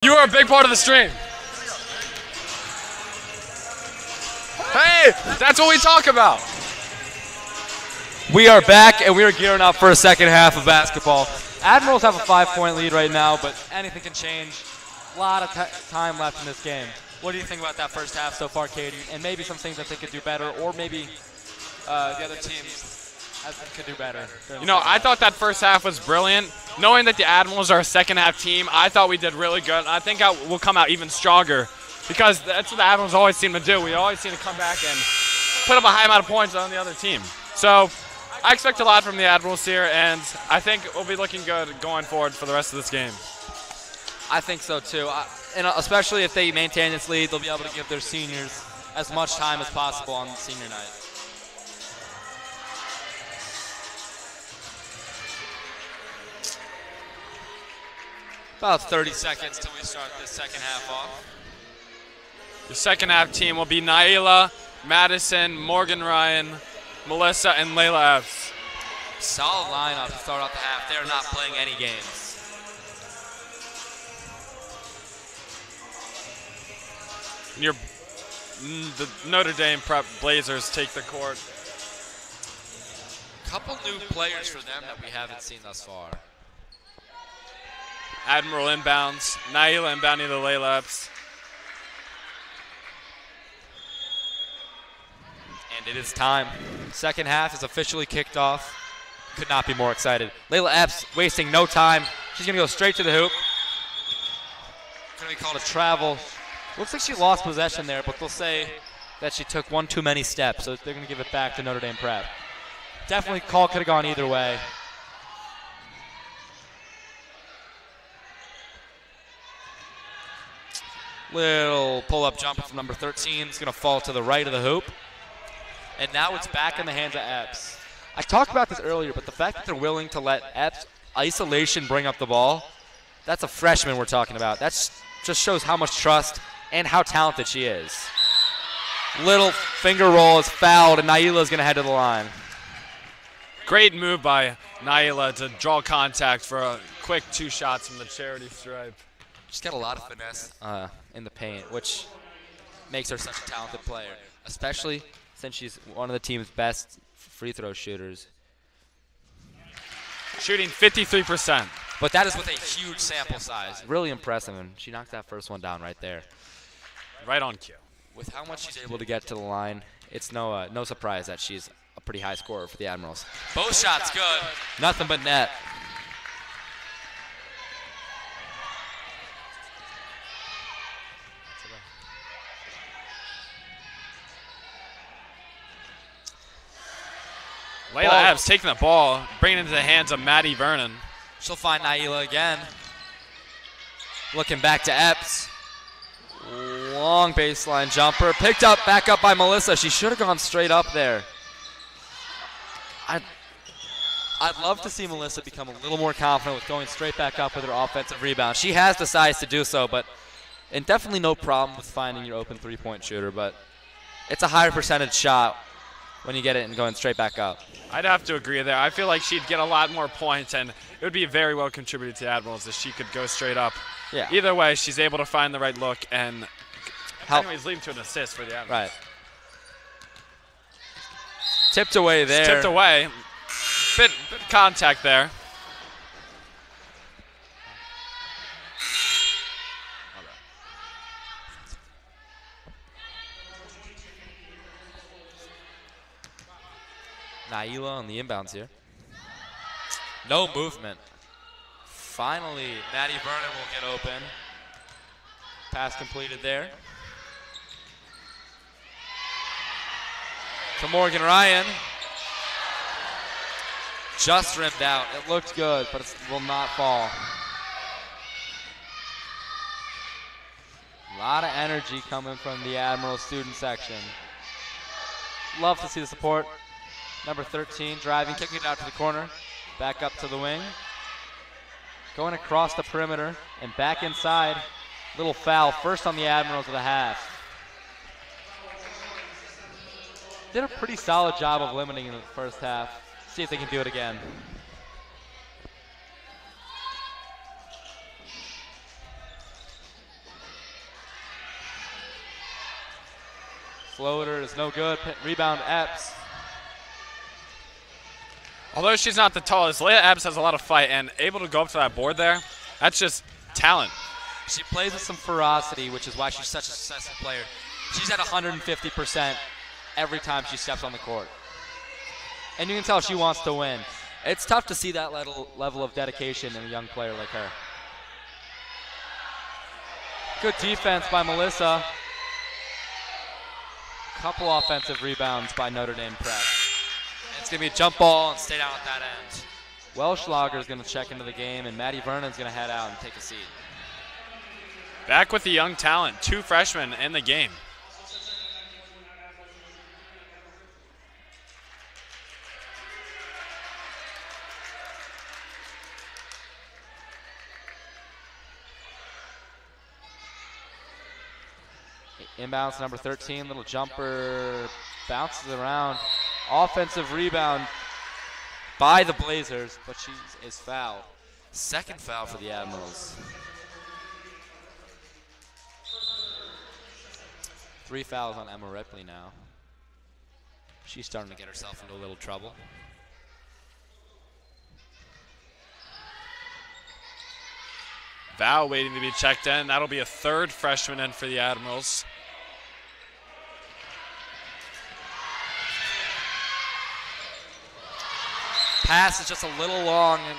You are a big part of the stream. Hey, that's what we talk about. We are back, and we are gearing up for a second half of basketball. Admirals have a 5-point lead right now, but anything can change. A lot of time left in this game. What do you think about that first half so far, Katie? And maybe some things that they could do better, or maybe the other teams could do better. You know, I thought that first half was brilliant. Knowing that the Admirals are a second half team, I thought we did really good. I think we'll come out even stronger because that's what the Admirals always seem to do. We always seem to come back and put up a high amount of points on the other team. So I expect a lot from the Admirals here, and I think we'll be looking good going forward for the rest of this game. I think so too, and especially if they maintain this lead, they'll be able to give their seniors as much time as possible on senior night. About 30 seconds till we start this second half off. The second half team will be Naila, Madison, Morgan Ryan, Melissa, and Layla Epps. Solid lineup to start off the half. They're not playing any games. The Notre Dame Prep Blazers take the court. Couple new players for them that we haven't seen thus far. Admiral inbounds, Naila inbounding the Layla Epps. And it is time. Second half is officially kicked off. Could not be more excited. Layla Epps wasting no time. She's going to go straight to the hoop. It's going to be called a travel. Looks like she lost possession there, but they'll say that she took one too many steps, so they're going to give it back to Notre Dame Prep. Definitely call could have gone either way. Little pull-up jumper from number 13. It's going to fall to the right of the hoop. And now it's back in the hands of Epps. I talked about this earlier, but the fact that they're willing to let Epps isolation bring up the ball, that's a freshman we're talking about. That just shows how much trust and how talented she is. Little finger roll is fouled, and Naila's going to head to the line. Great move by Naila to draw contact for a quick 2 shots from the charity stripe. She's got a lot of finesse in the paint, which makes her such a talented player, especially since she's one of the team's best free throw shooters. Shooting 53%. But that is with a huge sample size. Really impressive, and she knocked that first one down right there. Right on cue. With how much she's able to get to the line, it's no surprise that she's a pretty high scorer for the Admirals. Both shots good. Nothing but net. Layla Epps taking the ball, bringing it into the hands of Maddie Vernon. She'll find Naila again. Looking back to Epps. Long baseline jumper. Picked up, back up by Melissa. She should have gone straight up there. I'd love to see Melissa become a little more confident with going straight back up with her offensive rebound. She has the size to do so, and definitely no problem with finding your open three-point shooter, but it's a higher percentage shot when you get it and going straight back up. I'd have to agree there. I feel like she'd get a lot more points, and it would be very well contributed to the Admirals if she could go straight up. Yeah. Either way, she's able to find the right look and anyways leading to an assist for the Admirals. Right. Tipped away there. Tipped away. Bit contact there. Naila on the inbounds here. No movement. Finally, Maddie Vernon will get open. Pass completed there. To Morgan Ryan. Just rimmed out. It looked good, but it will not fall. A lot of energy coming from the Admiral student section. Love to see the support. Number 13 driving, kicking it out to the corner. Back up to the wing. Going across the perimeter and back inside. Little foul, first on the Admirals of the half. Did a pretty solid job of limiting in the first half. See if they can do it again. Floater is no good. Rebound Epps. Although she's not the tallest, Layla Epps has a lot of fight and able to go up to that board there. That's just talent. She plays with some ferocity, which is why she's such a successful player. She's at 150% every time she steps on the court. And you can tell she wants to win. It's tough to see that level of dedication in a young player like her. Good defense by Melissa. Couple offensive rebounds by Notre Dame Prep. It's going to be a jump ball and stay down at that end. Welschlager is going to check into the game, and Maddie Vernon's going to head out and take a seat. Back with the young talent, 2 freshmen in the game. Inbounds number 13, little jumper, bounces around. Offensive rebound by the Blazers, but she is fouled. Second foul for the Admirals. 3 fouls on Emma Ripley now. She's starting to get herself into a little trouble. Val waiting to be checked in. That'll be a 3rd freshman in for the Admirals. Pass is just a little long, and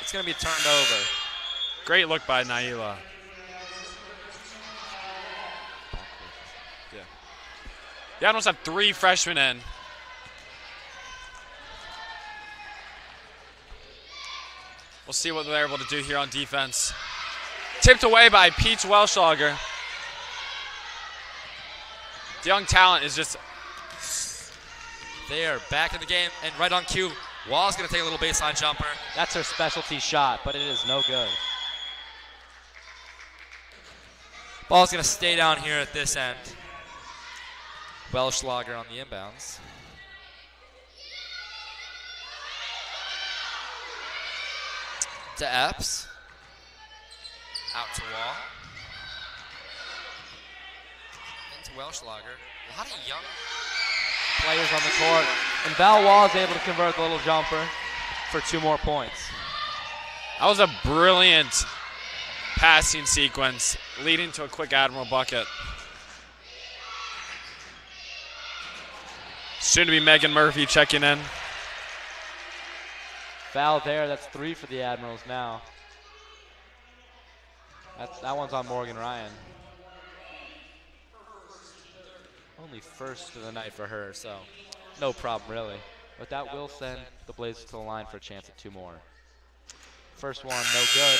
it's going to be turned over. Great look by Naila. Yeah. The Admirals have 3 freshmen in. We'll see what they're able to do here on defense. Tipped away by Peach Welschlager. The young talent is just... They are back in the game, and right on cue, Wall's going to take a little baseline jumper. That's her specialty shot, but it is no good. Ball's going to stay down here at this end. Welschlager on the inbounds. To Epps. Out to Wall. Into Welschlager. A lot of young players on the court. And Val Wall is able to convert the little jumper for 2 more points. That was a brilliant passing sequence leading to a quick Admiral bucket. Soon to be Megan Murphy checking in. Foul there, that's 3 for the Admirals now. That one's on Morgan Ryan. Only first of the night for her, so no problem really. But that will send the Blazers to the line for a chance at 2 more. First one, no good.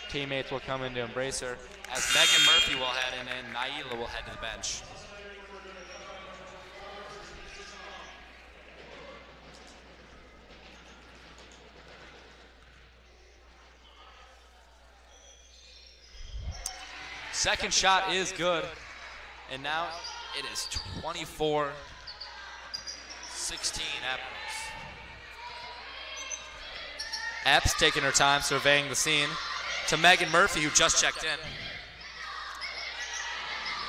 Teammates will come in to embrace her. as Megan Murphy will head in and Naila will head to the bench. Second shot is good, and now it is 24-16 Admirals. Epps taking her time surveying the scene to Megan Murphy, who just checked in.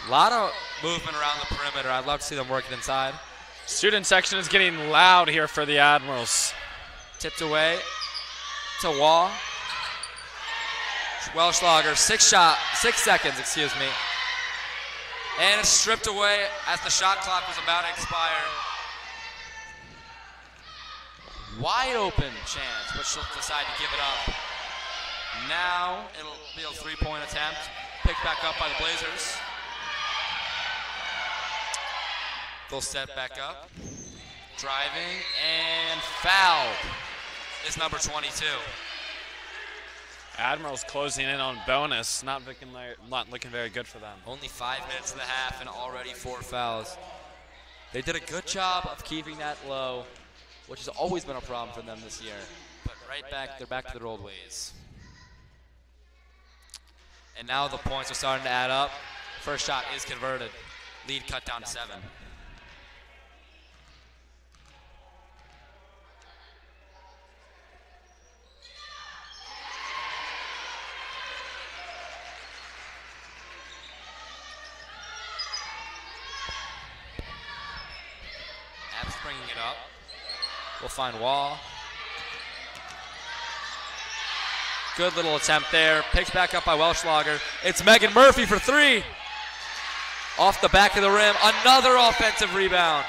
A lot of movement around the perimeter. I'd love to see them working inside. Student section is getting loud here for the Admirals. Tipped away to Wall. Welschlager, 6 seconds, excuse me. And it's stripped away as the shot clock was about to expire. Wide open chance, but she'll decide to give it up. Now it'll be a 3-point attempt, picked back up by the Blazers. They'll set back up. Driving and fouled is number 22. Admirals closing in on bonus, not looking very good for them. Only 5 minutes in the half and already 4 fouls. They did a good job of keeping that low, which has always been a problem for them this year. But right back, they're back to their old ways. And now the points are starting to add up. First shot is converted. Lead cut down to 7. Bringing it up. We'll find Wall. Good little attempt there. Picked back up by Welschlager. It's Megan Murphy for 3. Off the back of the rim. Another offensive rebound.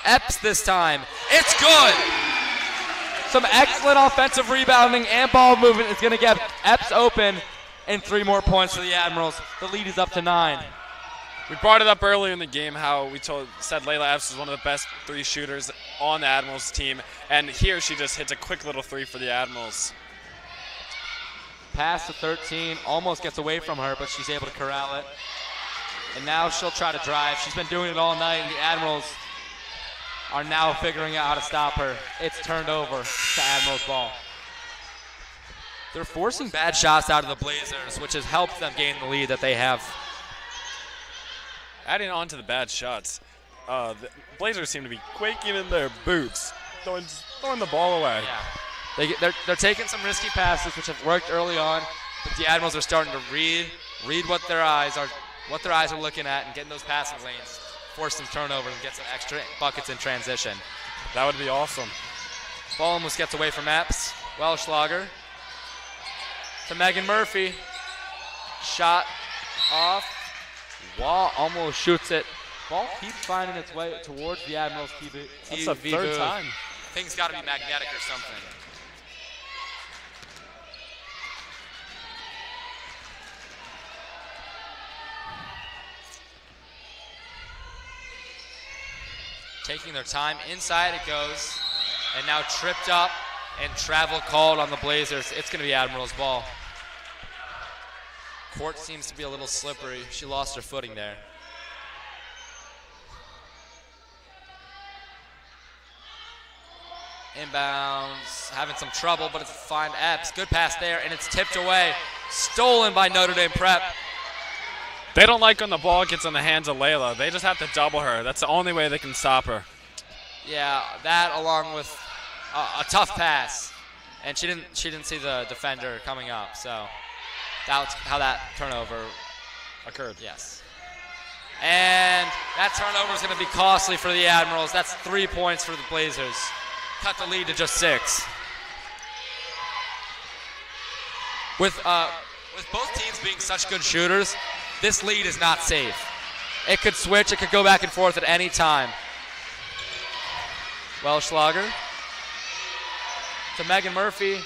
Epps this time. It's good. Some excellent offensive rebounding and ball movement is going to get Epps open. And 3 more points for the Admirals. The lead is up to 9. We brought it up earlier in the game how we said Layla Epps is one of the best 3 shooters on the Admirals team, and here she just hits a quick little 3 for the Admirals. Pass to 13, almost gets away from her, but she's able to corral it. And now she'll try to drive. She's been doing it all night, and the Admirals are now figuring out how to stop her. It's turned over to Admirals ball. They're forcing bad shots out of the Blazers, which has helped them gain the lead that they have. Adding on to the bad shots, the Blazers seem to be quaking in their boots, throwing the ball away. Yeah. They're taking some risky passes, which have worked early on, but the Admirals are starting to read what their eyes are looking at, and getting those passing lanes, force some turnovers, and get some extra buckets in transition. That would be awesome. Ball almost gets away from Epps. Welschlager to Megan Murphy. Shot off. Wall almost shoots it. Ball keeps finding its way towards the Admirals TV. That's the 3rd time. Things got to be magnetic or something. Taking their time. Inside it goes. And now tripped up and travel called on the Blazers. It's going to be Admirals ball. Court seems to be a little slippery. She lost her footing there. Inbounds, having some trouble, but it's fine. Epps, good pass there, and it's tipped away. Stolen by Notre Dame Prep. They don't like when the ball gets in the hands of Layla. They just have to double her. That's the only way they can stop her. Yeah, that along with a tough pass, and she didn't see the defender coming up, so that's how that turnover occurred. Yes. And that turnover is going to be costly for the Admirals. That's 3 points for the Blazers. Cut the lead to just 6. With both teams being such good shooters, this lead is not safe. It could switch. It could go back and forth at any time. Welschlager to Megan Murphy.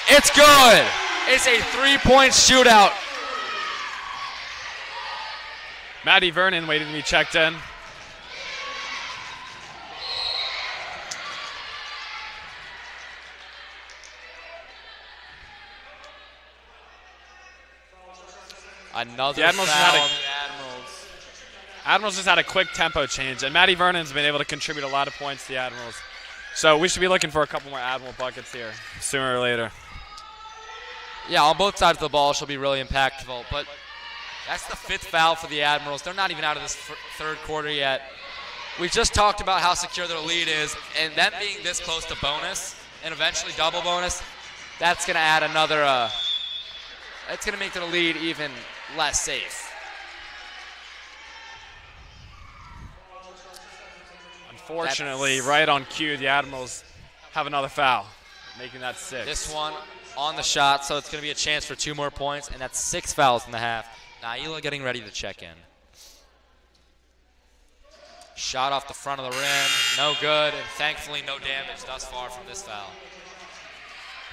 It's good. It's a 3-point shootout. Maddie Vernon waiting to be checked in. Another Admirals foul on the Admirals. Admirals just had a quick tempo change, and Maddie Vernon's been able to contribute a lot of points to the Admirals. So we should be looking for a couple more Admiral buckets here sooner or later. Yeah, on both sides of the ball she'll be really impactful, but that's the 5th foul for the Admirals. They're not even out of this 3rd quarter yet. We just talked about how secure their lead is, and them being this close to bonus and eventually double bonus, that's going to add another, it's going to make their lead even less safe. Unfortunately, right on cue, the Admirals have another foul, making that 6. This one on the shot, so it's going to be a chance for 2 more points, and that's 6 fouls in the half. Naila getting ready to check in. Shot off the front of the rim, no good, and thankfully no damage thus far from this foul.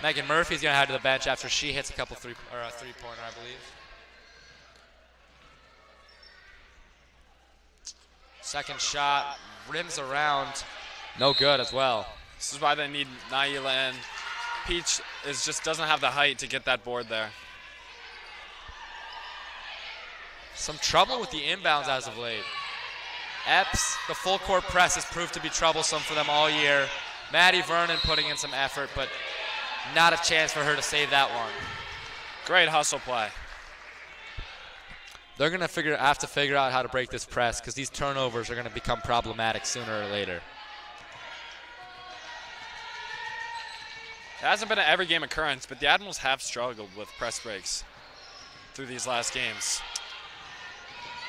Megan Murphy's going to head to the bench after she hits a three-pointer, I believe. Second shot, rims around, no good as well. This is why they need Naila in. Peach just doesn't have the height to get that board there. Some trouble with the inbounds as of late. Epps, the full court press has proved to be troublesome for them all year. Maddie Vernon putting in some effort, but not a chance for her to save that one. Great hustle play. They're going to have to figure out how to break this press because these turnovers are going to become problematic sooner or later. It hasn't been an every game occurrence, but the Admirals have struggled with press breaks through these last games.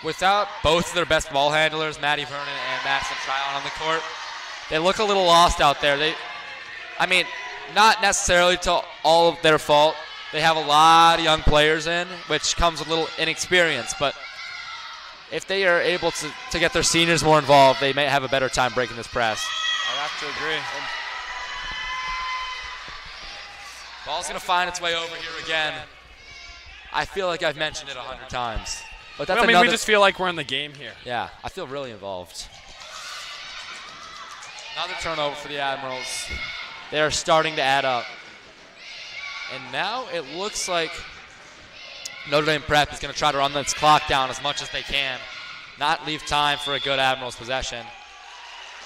Without both of their best ball handlers, Maddie Vernon and Madison Tryon on the court, they look a little lost out there. Not necessarily to all of their fault. They have a lot of young players in, which comes with a little inexperience. But if they are able to get their seniors more involved, they may have a better time breaking this press. I have to agree. Ball's going to find its way over here again. I feel like I've mentioned it 100 times. But that's we just feel like we're in the game here. Yeah, I feel really involved. Another turnover for the Admirals. They're starting to add up. And now it looks like Notre Dame Prep is going to try to run this clock down as much as they can, not leave time for a good Admirals possession.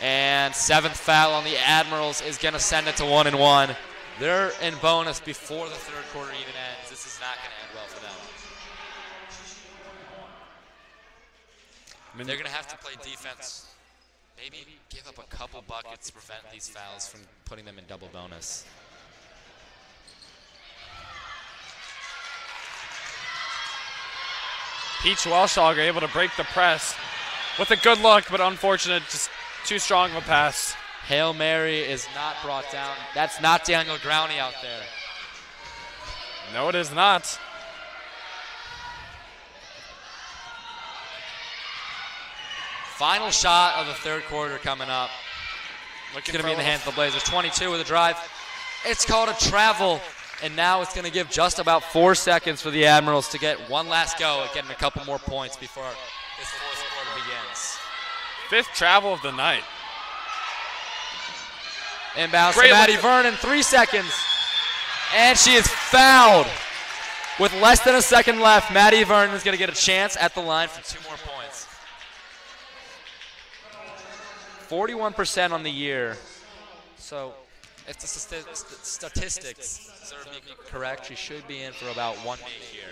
And 7th foul on the Admirals is going to send it to 1-1. They're in bonus before the third quarter even ends. This is not going to end well for them. They're going to have to play defense. Maybe give up a couple buckets to prevent these fouls from putting them in double bonus. Peach Welshog are able to break the press with a good look, but unfortunate, just too strong of a pass. Hail Mary is not brought down. That's not Daniel Growney out there. No, it is not. Final shot of the third quarter coming up. It's going to be in the hands of the Blazers. 22 with a drive. It's called a travel, and now it's going to give just about 4 seconds for the Admirals to get one last go at getting a couple more points before this fourth quarter begins. 5th travel of the night. Inbounds to Maddie Vernon, 3 seconds. And she is fouled. With less than a second left, Maddie Vernon is going to get a chance at the line for 2 more points. 41% on the year. So if the statistics serve me correct, she should be in for about 1 day here.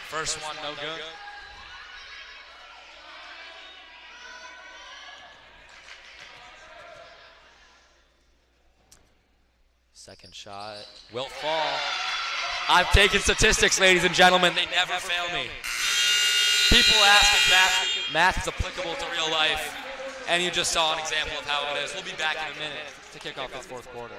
First one, no good. Second shot will fall. I've taken statistics, ladies and gentlemen. They never fail me. People ask if math is applicable to real life, and you just saw an example of how it is. We'll be back in a minute to kick off this fourth quarter.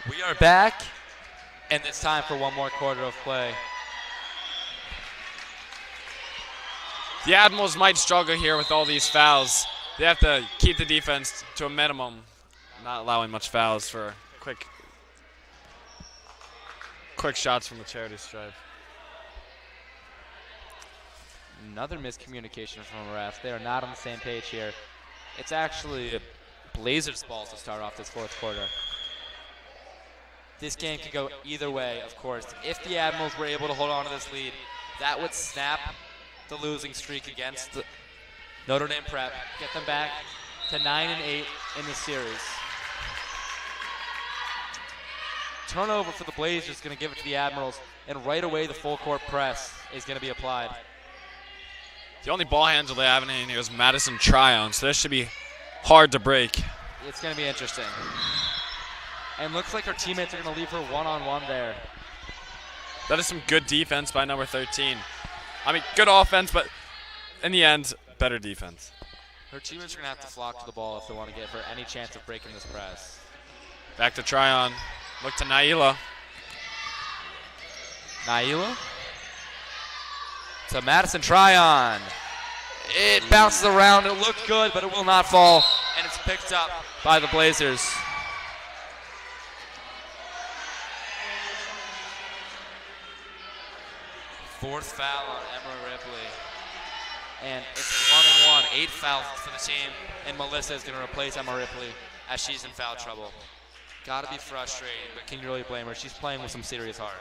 We are back, and it's time for one more quarter of play. The Admirals might struggle here with all these fouls. They have to keep the defense to a minimum, not allowing much fouls for quick shots from the charity stripe. Another miscommunication from a ref. They are not on the same page here. It's actually Blazers' ball to start off this fourth quarter. This game could go either way, of course. If the Admirals were able to hold on to this lead, that would snap the losing streak against the Notre Dame Prep, get them back to 9-8 in the series. Turnover for the Blazers is going to give it to the Admirals, and right away the full court press is going to be applied. The only ball handle they have in here is Madison Tryon, so this should be hard to break. It's going to be interesting. And looks like her teammates are going to leave her one-on-one there. That is some good defense by number 13. I mean, good offense, but in the end, better defense. Her teammates are going to have to flock to the ball if they want to give her any chance of breaking this press. Back to Tryon. Look to Naila. Naila? To Madison Tryon. It bounces around. It looked good, but it will not fall. And it's picked up by the Blazers. Fourth foul on Emma Ripley. And it's 1-1, 8 fouls for the team, and Melissa is going to replace Emma Ripley as she's in foul trouble. Got to be frustrating, but can you really blame her? She's playing with some serious heart.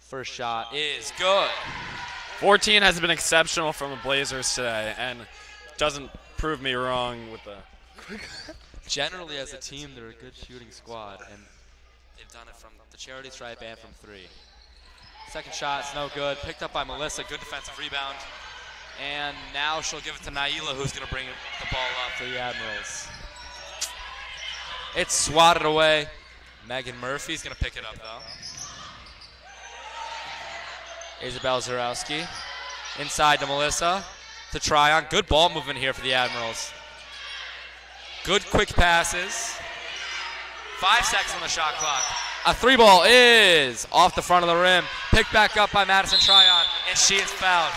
First shot is good. 14 has been exceptional from the Blazers today, and doesn't prove me wrong with the. Generally, as a team, they're a good shooting squad, and they've done it from the charity stripe and from 3. Second shot's no good. Picked up by Melissa. Good defensive rebound. And now she'll give it to Naila, who's going to bring the ball up for the Admirals. It's swatted away. Megan Murphy's going to pick it up, though. Isabel Zarowski inside to Melissa to try on. Good ball movement here for the Admirals. Good quick passes. 5 seconds on the shot clock. A 3-ball is off the front of the rim. Picked back up by Madison Tryon, and she is fouled.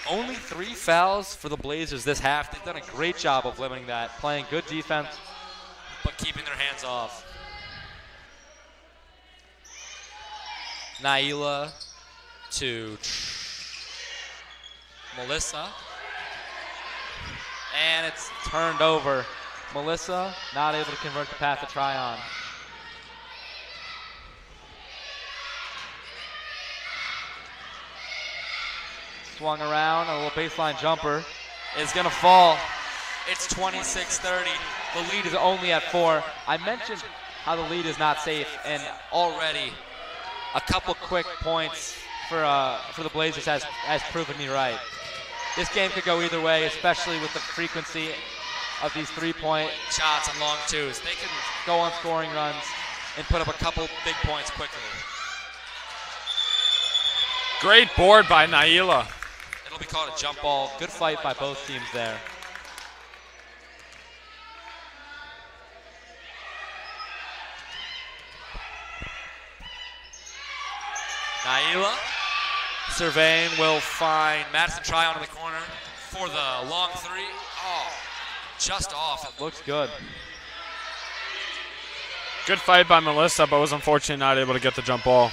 Only 3 fouls for the Blazers this half. They've done a great job of limiting that, playing good defense, but keeping their hands off. Naila to Melissa. And it's turned over. Melissa not able to convert the pass to Tryon. Swung around, a little baseline jumper is going to fall. It's 26-30. The lead is only at 4. I mentioned how the lead is not safe, and already a couple quick points for the Blazers has proven me right. This game could go either way, especially with the frequency of these 3-point shots and long twos. They can go on scoring runs and put up a couple big points quickly. Great board by Naila. It'll be called a jump ball. Good fight by both teams there. Naila surveying will find Madison Tryon in the corner for the long 3. Oh, just off. It looks good. Good fight by Melissa, but was unfortunately not able to get the jump ball.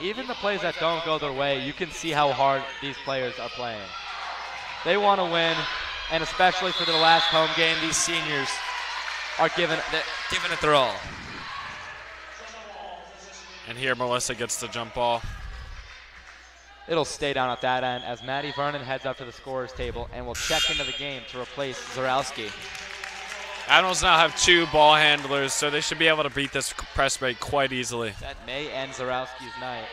Even the plays that don't go their way, you can see how hard these players are playing. They want to win, and especially for their last home game, these seniors are giving it their all. And here Melissa gets the jump ball. It'll stay down at that end as Maddie Vernon heads up to the scorer's table and will check into the game to replace Zarowski. Admirals now have 2 ball handlers, so they should be able to beat this press break quite easily. That may end Zarowski's night.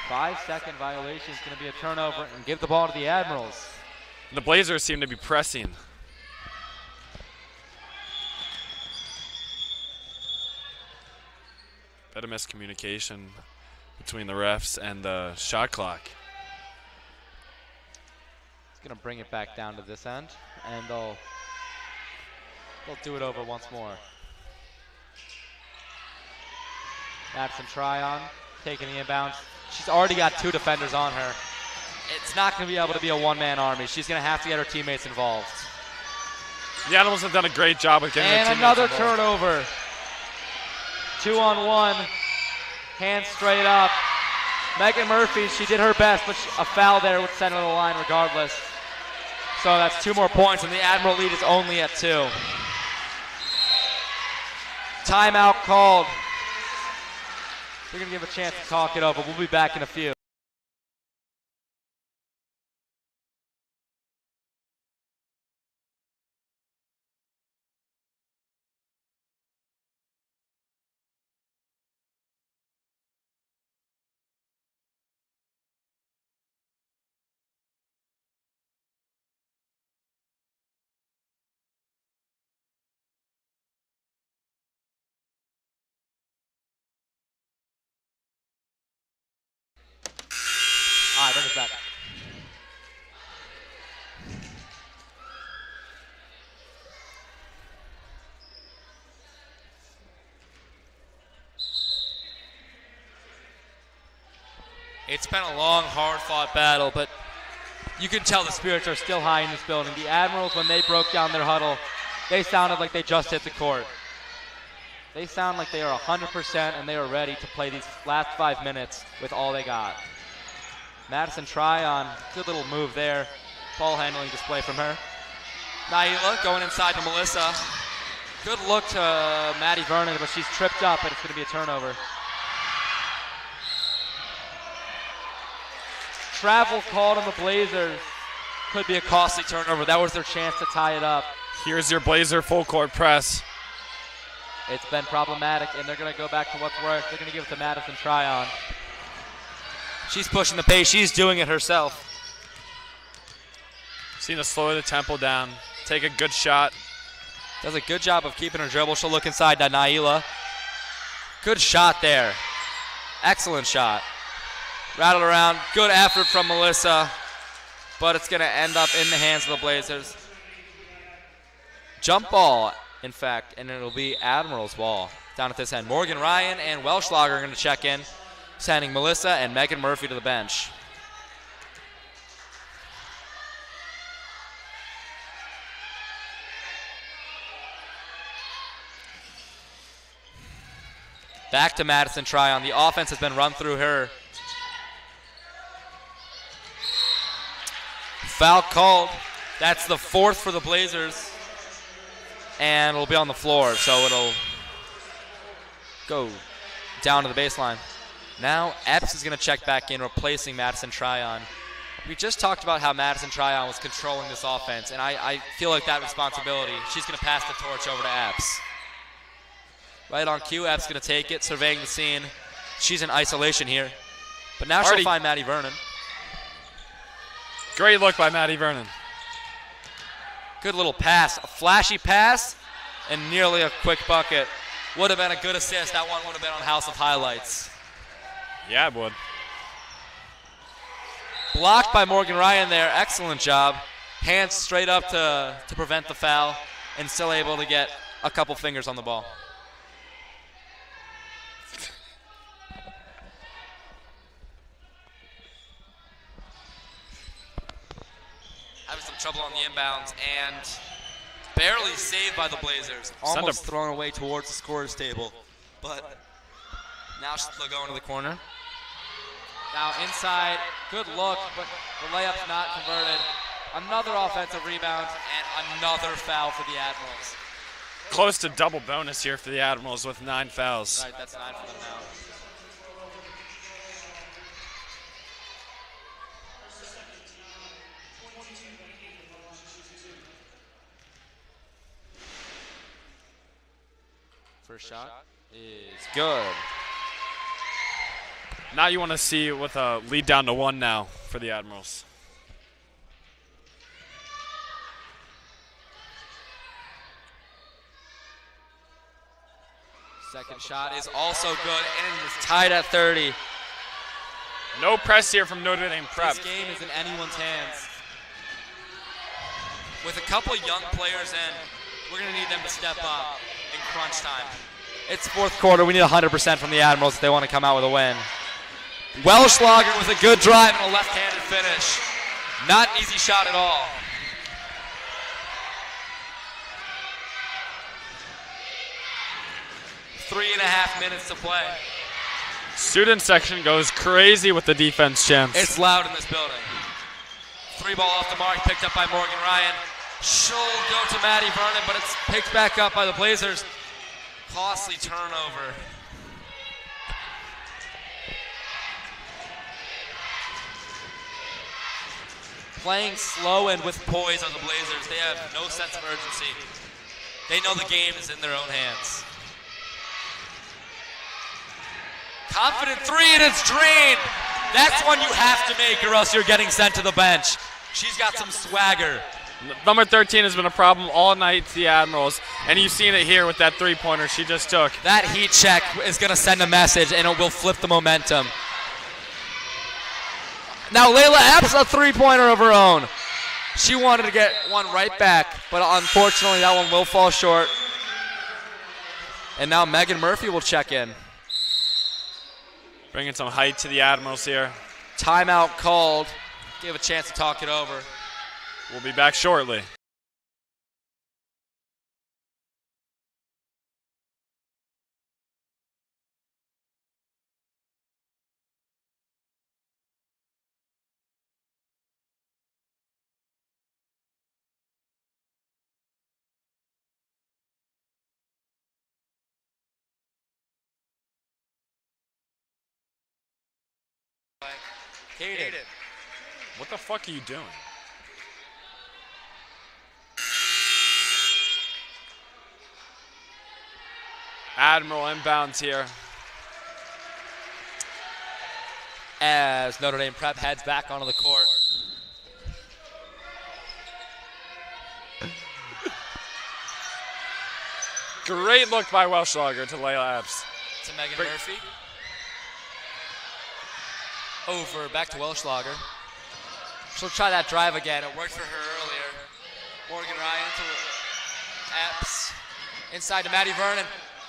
Five-second violation is going to be a turnover and give the ball to the Admirals. The Blazers seem to be pressing. Bit of miscommunication between the refs and the shot clock. It's going to bring it back down to this end, and they'll do it over once more. Madison Tryon taking the inbounds. She's already got 2 defenders on her. It's not going to be able to be a one-man army. She's going to have to get her teammates involved. The Animals have done a great job of getting their teammates another involved. turnover. 2-on-1, hands straight up. Megan Murphy, she did her best, but a foul there would send her to the line regardless. So that's 2 more points, and the Admiral lead is only at 2. Timeout called. We're going to give a chance to talk it over. We'll be back in a few. All right, bring us back. It's been a long, hard-fought battle, but You can tell the spirits are still high in this building. The Admirals, when they broke down their huddle, they sounded like they just hit the court. They sound like they are 100% and they are ready to play these last 5 minutes with all they got. Madison Tryon, good little move there. Ball handling display from her. Naila going inside to Melissa. Good look to Maddie Vernon, but she's tripped up and it's going to be a turnover. Travel called on the Blazers. Could be a costly turnover. That was their chance to tie it up. Here's your Blazer full court press. It's been problematic, and they're going to go back to what's worked. They're going to give it to Madison Tryon. She's pushing the pace. She's doing it herself. Seen to slow the tempo down. Take a good shot. Does a good job of keeping her dribble. She'll look inside to Naila. Good shot there. Excellent shot. Rattled around. Good effort from Melissa. But it's going to end up in the hands of the Blazers. Jump ball, in fact, and it'll be Admirals ball down at this end. Morgan Ryan and Welschlager are going to check in, sending Melissa and Megan Murphy to the bench. Back to Madison Tryon. The offense has been run through her. Foul called. That's the 4th for the Blazers. And it'll be on the floor, so it'll go down to the baseline. Now Epps is going to check back in, replacing Madison Tryon. We just talked about how Madison Tryon was controlling this offense, and I feel like that responsibility, she's going to pass the torch over to Epps. Right on cue, Epps going to take it, surveying the scene. She's in isolation here. But now she'll find Maddie Vernon. Great look by Maddie Vernon. Good little pass. A flashy pass and nearly a quick bucket. Would have been a good assist. That one would have been on House of Highlights. Yeah, it would. Blocked by Morgan Ryan there. Excellent job. Hands straight up to prevent the foul and still able to get a couple fingers on the ball. Having some trouble on the inbounds and barely saved by the Blazers. Almost thrown away towards the scorer's table. But now she'll go into the corner. Now inside, good look, but the layup's not converted. Another offensive rebound and another foul for the Admirals. Close to double bonus here for the Admirals with 9 fouls. Right, that's 9 for them now. First shot is good. Now you want to see with a lead down to 1 now for the Admirals. Second shot is also good, and it is tied at 30. No press here from Notre Dame Prep. This game is in anyone's hands. With a couple young players in, we're going to need them to step up in crunch time. It's 4th quarter. We need 100% from the Admirals if they want to come out with a win. Welschlager with a good drive and a left-handed finish. Not an easy shot at all. Three and a half minutes to play. Student section goes crazy with the defense chants. It's loud in this building. 3 ball off the mark, picked up by Morgan Ryan. She'll go to Maddie Vernon, but it's picked back up by the Blazers. Costly turnover. Playing slow and with poise on the Blazers. They have no sense of urgency. They know the game is in their own hands. Confident 3 and it's drained. That's one you have to make or else you're getting sent to the bench. She's got some swagger. Number 13 has been a problem all night to the Admirals, and you've seen it here with that 3-pointer she just took. That heat check is going to send a message, and it will flip the momentum. Now Layla Epps, a 3-pointer of her own. She wanted to get one right back, but unfortunately that one will fall short. And now Megan Murphy will check in. Bringing some height to the Admirals here. Timeout called. give a chance to talk it over. We'll be back shortly. Caden. What the fuck are you doing? Admiral inbounds here. As Notre Dame Prep heads back onto the court. Great look by Welschlager to Layla Epps. To Megan Murphy. Over, back to Welschlager. She'll try that drive again. It worked for her earlier. Morgan Ryan to Epps. Inside to Maddie Vernon.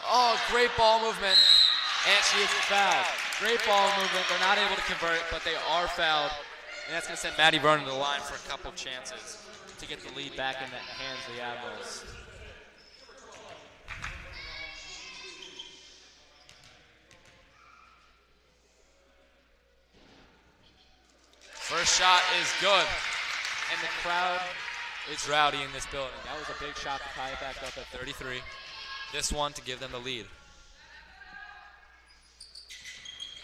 Oh, great ball movement. And she is fouled. Great ball movement. They're not able to convert, but they are fouled. And that's going to send Maddie Vernon to the line for a couple chances to get the lead back in the hands of the Admirals. First shot is good, and the crowd is rowdy in this building. That was a big shot to tie it back up at 33. This one to give them the lead.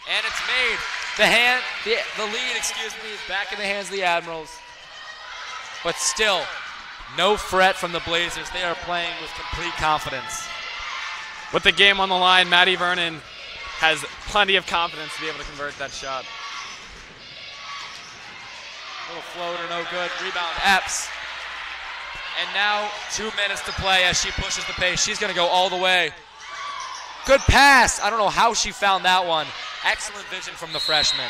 And it's made. The lead, is back in the hands of the Admirals. But still, no fret from the Blazers. They are playing with complete confidence. With the game on the line, Maddie Vernon has plenty of confidence to be able to convert that shot. Little floater, no good. Rebound, Epps. And now 2 minutes to play as she pushes the pace. She's going to go all the way. Good pass. I don't know how she found that one. Excellent vision from the freshman.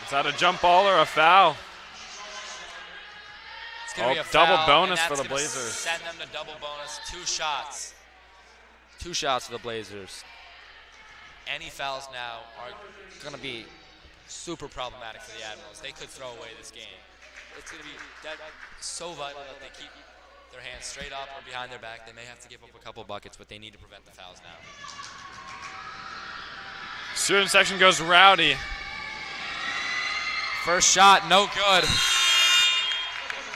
Is that a jump ball or a foul? It's going to be a foul, double bonus and for the that's gonna Blazers. Send them to double bonus. 2 shots. 2 shots for the Blazers. Any fouls now are going to be super problematic for the Admirals. They could throw away this game. It's going to be so vital that they keep their hands straight up or behind their back. They may have to give up a couple buckets, but they need to prevent the fouls now. Student section goes rowdy. First shot, no good.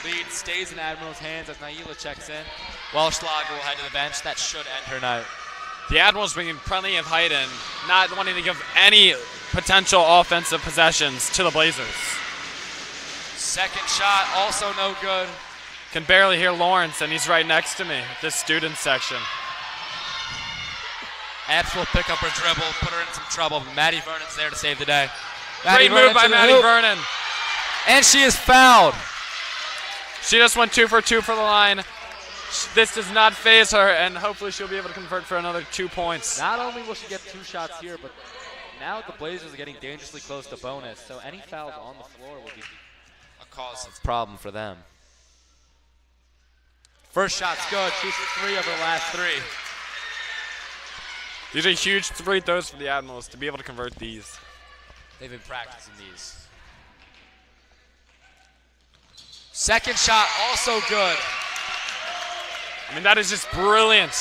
Lead stays in Admirals' hands as Naila checks in. Welschlager will head to the bench. That should end her night. The Admirals bringing plenty of height in, not wanting to give any potential offensive possessions to the Blazers. Second shot, also no good. Can barely hear Lawrence, and he's right next to me at this student section. Epps will pick up her dribble, put her in some trouble. Maddie Vernon's there to save the day. Great move by Maddie Vernon. And she is fouled. She just went 2 for 2 for the line. This does not faze her, and hopefully she'll be able to convert for another 2 points. Not only will she get 2 shots here, but now the Blazers are getting dangerously close to bonus, so any fouls on the floor will be a cause of problem for them. First shot's good. She's 3 of her last 3. These are huge free throws for the Admirals to be able to convert these. They've been practicing these. Second shot, also good. I mean, that is just brilliant.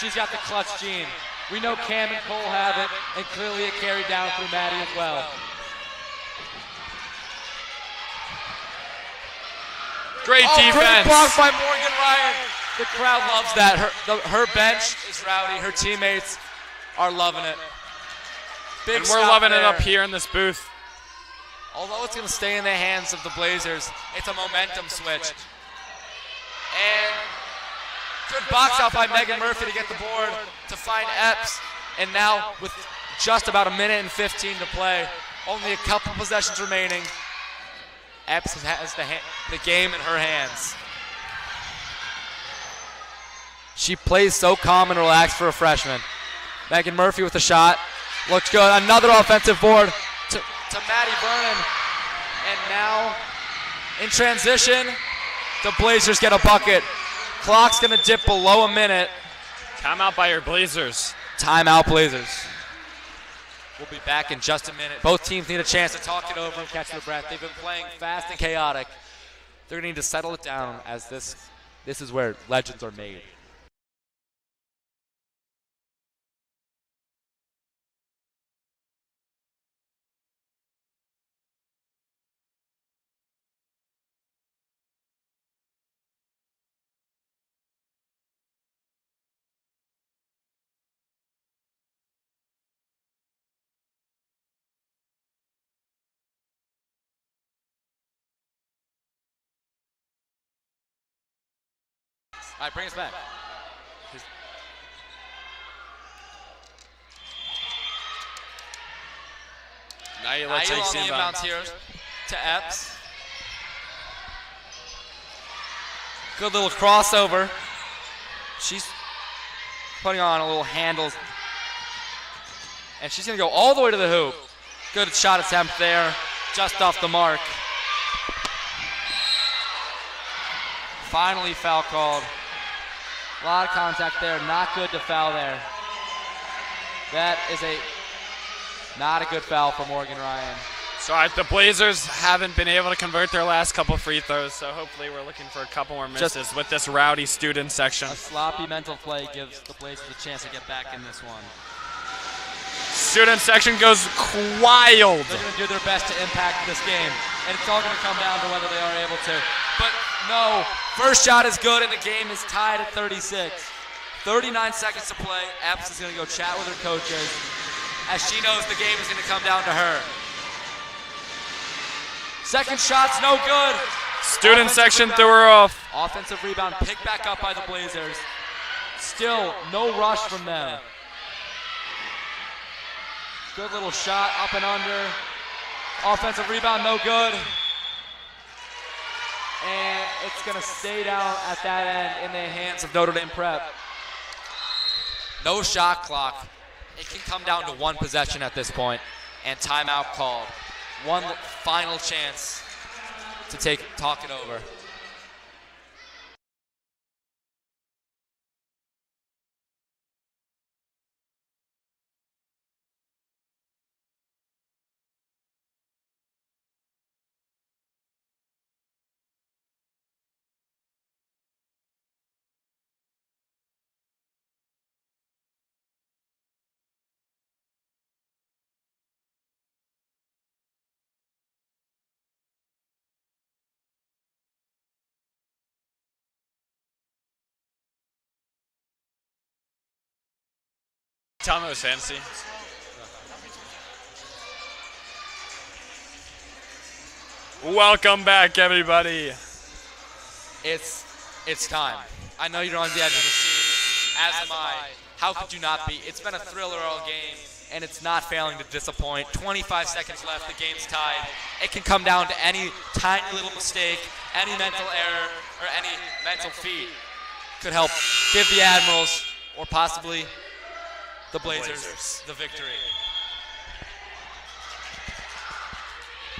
She's got the clutch gene. We know Cam and Cole have it, and clearly it carried down through Maddie as well. Great defense. Great block by Morgan Ryan. The crowd loves that. Her bench is rowdy. Her teammates are loving it. Big and we're loving it up here in this booth. Although it's going to stay in the hands of the Blazers, it's a momentum switch. And good box out by Megan Murphy to get the board, to find Epps. And now with just about 1 minute and 15 to play, only a couple possessions remaining, Epps has the game in her hands. She plays so calm and relaxed for a freshman. Megan Murphy with a shot. Looks good. Another offensive board to Maddie Vernon. And now, in transition, the Blazers get a bucket. Clock's going to dip below 1 minute. Timeout by your Blazers. Timeout Blazers. We'll be back in just a minute. Both teams need a chance to talk it over and catch their breath. They've been playing fast and chaotic. They're going to need to settle it down, as this is where legends are made. All right, bring us back. Naila takes the inbound here to Epps. Good little crossover. She's putting on a little handle. And she's going to go all the way to the hoop. Good shot attempt there, just off the mark. Finally foul called. A lot of contact there, not good to foul there. That is not a good foul for Morgan Ryan. So the Blazers haven't been able to convert their last couple free throws, so hopefully we're looking for a couple more misses with this rowdy student section. A sloppy mental play gives the Blazers a chance to get back in this one. Student section goes wild. They're going to do their best to impact this game, and it's all going to come down to whether they are able to. But no, first shot is good, and the game is tied at 36. 39 seconds to play. Epps is going to go chat with her coaches, as she knows the game is going to come down to her. Second shot's no good. Student section threw her off. Offensive rebound picked back up by the Blazers. Still no rush from them. Good little shot up and under. Offensive rebound no good. And it's going to stay down at that end in the hands of Notre Dame Prep. No shot clock. It can come down to one possession at this point, and timeout called. One final chance to talk it over. Tell me it was fancy. Welcome back, everybody. It's time. I know you're on the edge of the seat, as am I. How could you not be? It's been a thriller all game, and it's not failing to disappoint. 25 seconds left, the game's tied. It can come down to any tiny little mistake, any mental error, or any mental feat could help give the Admirals, or possibly the Blazers, the victory.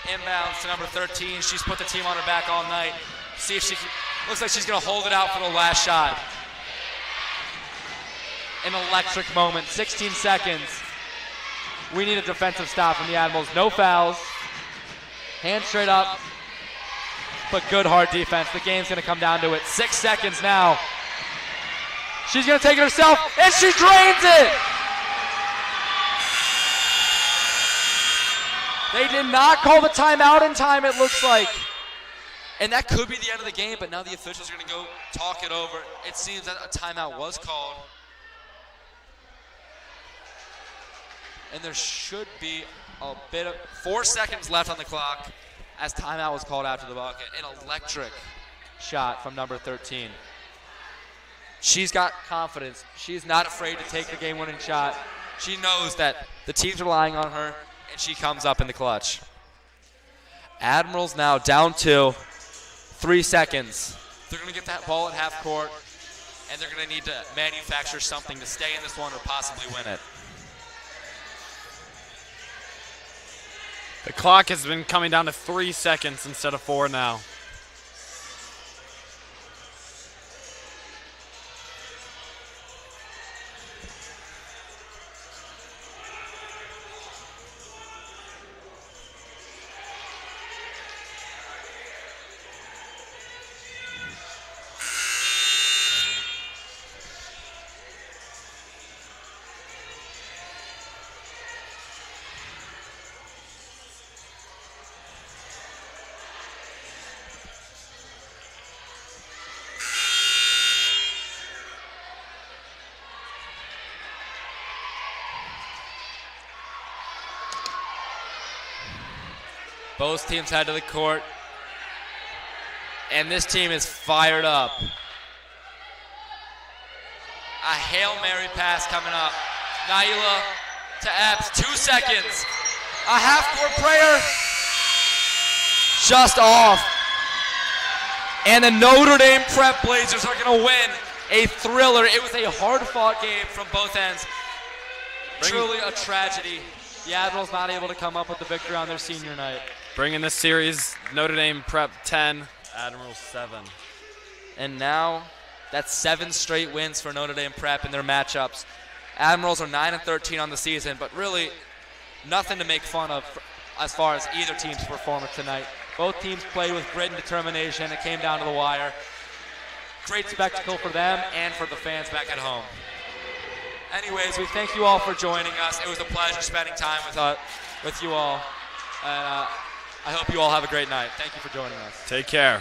Inbounds to number 13. She's put the team on her back all night. See if she can, looks like she's going to hold it out for the last shot. An electric moment, 16 seconds. We need a defensive stop from the Admirals. No fouls. Hands straight up. But good hard defense. The game's going to come down to it. 6 seconds now. She's going to take it herself, and she drains it! They did not call the timeout in time, it looks like. And that could be the end of the game, but now the officials are going to go talk it over. It seems that a timeout was called. And there should be a bit of 4 seconds left on the clock as timeout was called after the bucket. An electric shot from number 13. She's got confidence. She's not afraid to take the game-winning shot. She knows that the team's relying on her, and she comes up in the clutch. Admirals now down 2, 3 seconds. They're going to get that ball at half court, and they're going to need to manufacture something to stay in this one or possibly win it. The clock has been coming down to 3 seconds instead of 4 now. Both teams head to the court. And this team is fired up. A Hail Mary pass coming up. Naila to Epps, 2 seconds. A half-court prayer, just off. And the Notre Dame Prep Blazers are gonna win a thriller. It was a hard-fought game from both ends. Truly a tragedy. The Admirals not able to come up with the victory on their senior night. Bringing this series, Notre Dame Prep 10, Admirals 7. And now, that's 7 straight wins for Notre Dame Prep in their matchups. Admirals are 9-13 on the season, but really nothing to make fun of as far as either team's performance tonight. Both teams played with grit and determination. It came down to the wire. Great spectacle for them and for the fans back at home. Anyways, we thank you all for joining us. It was a pleasure spending time with you all. And I hope you all have a great night. Thank you for joining us. Take care.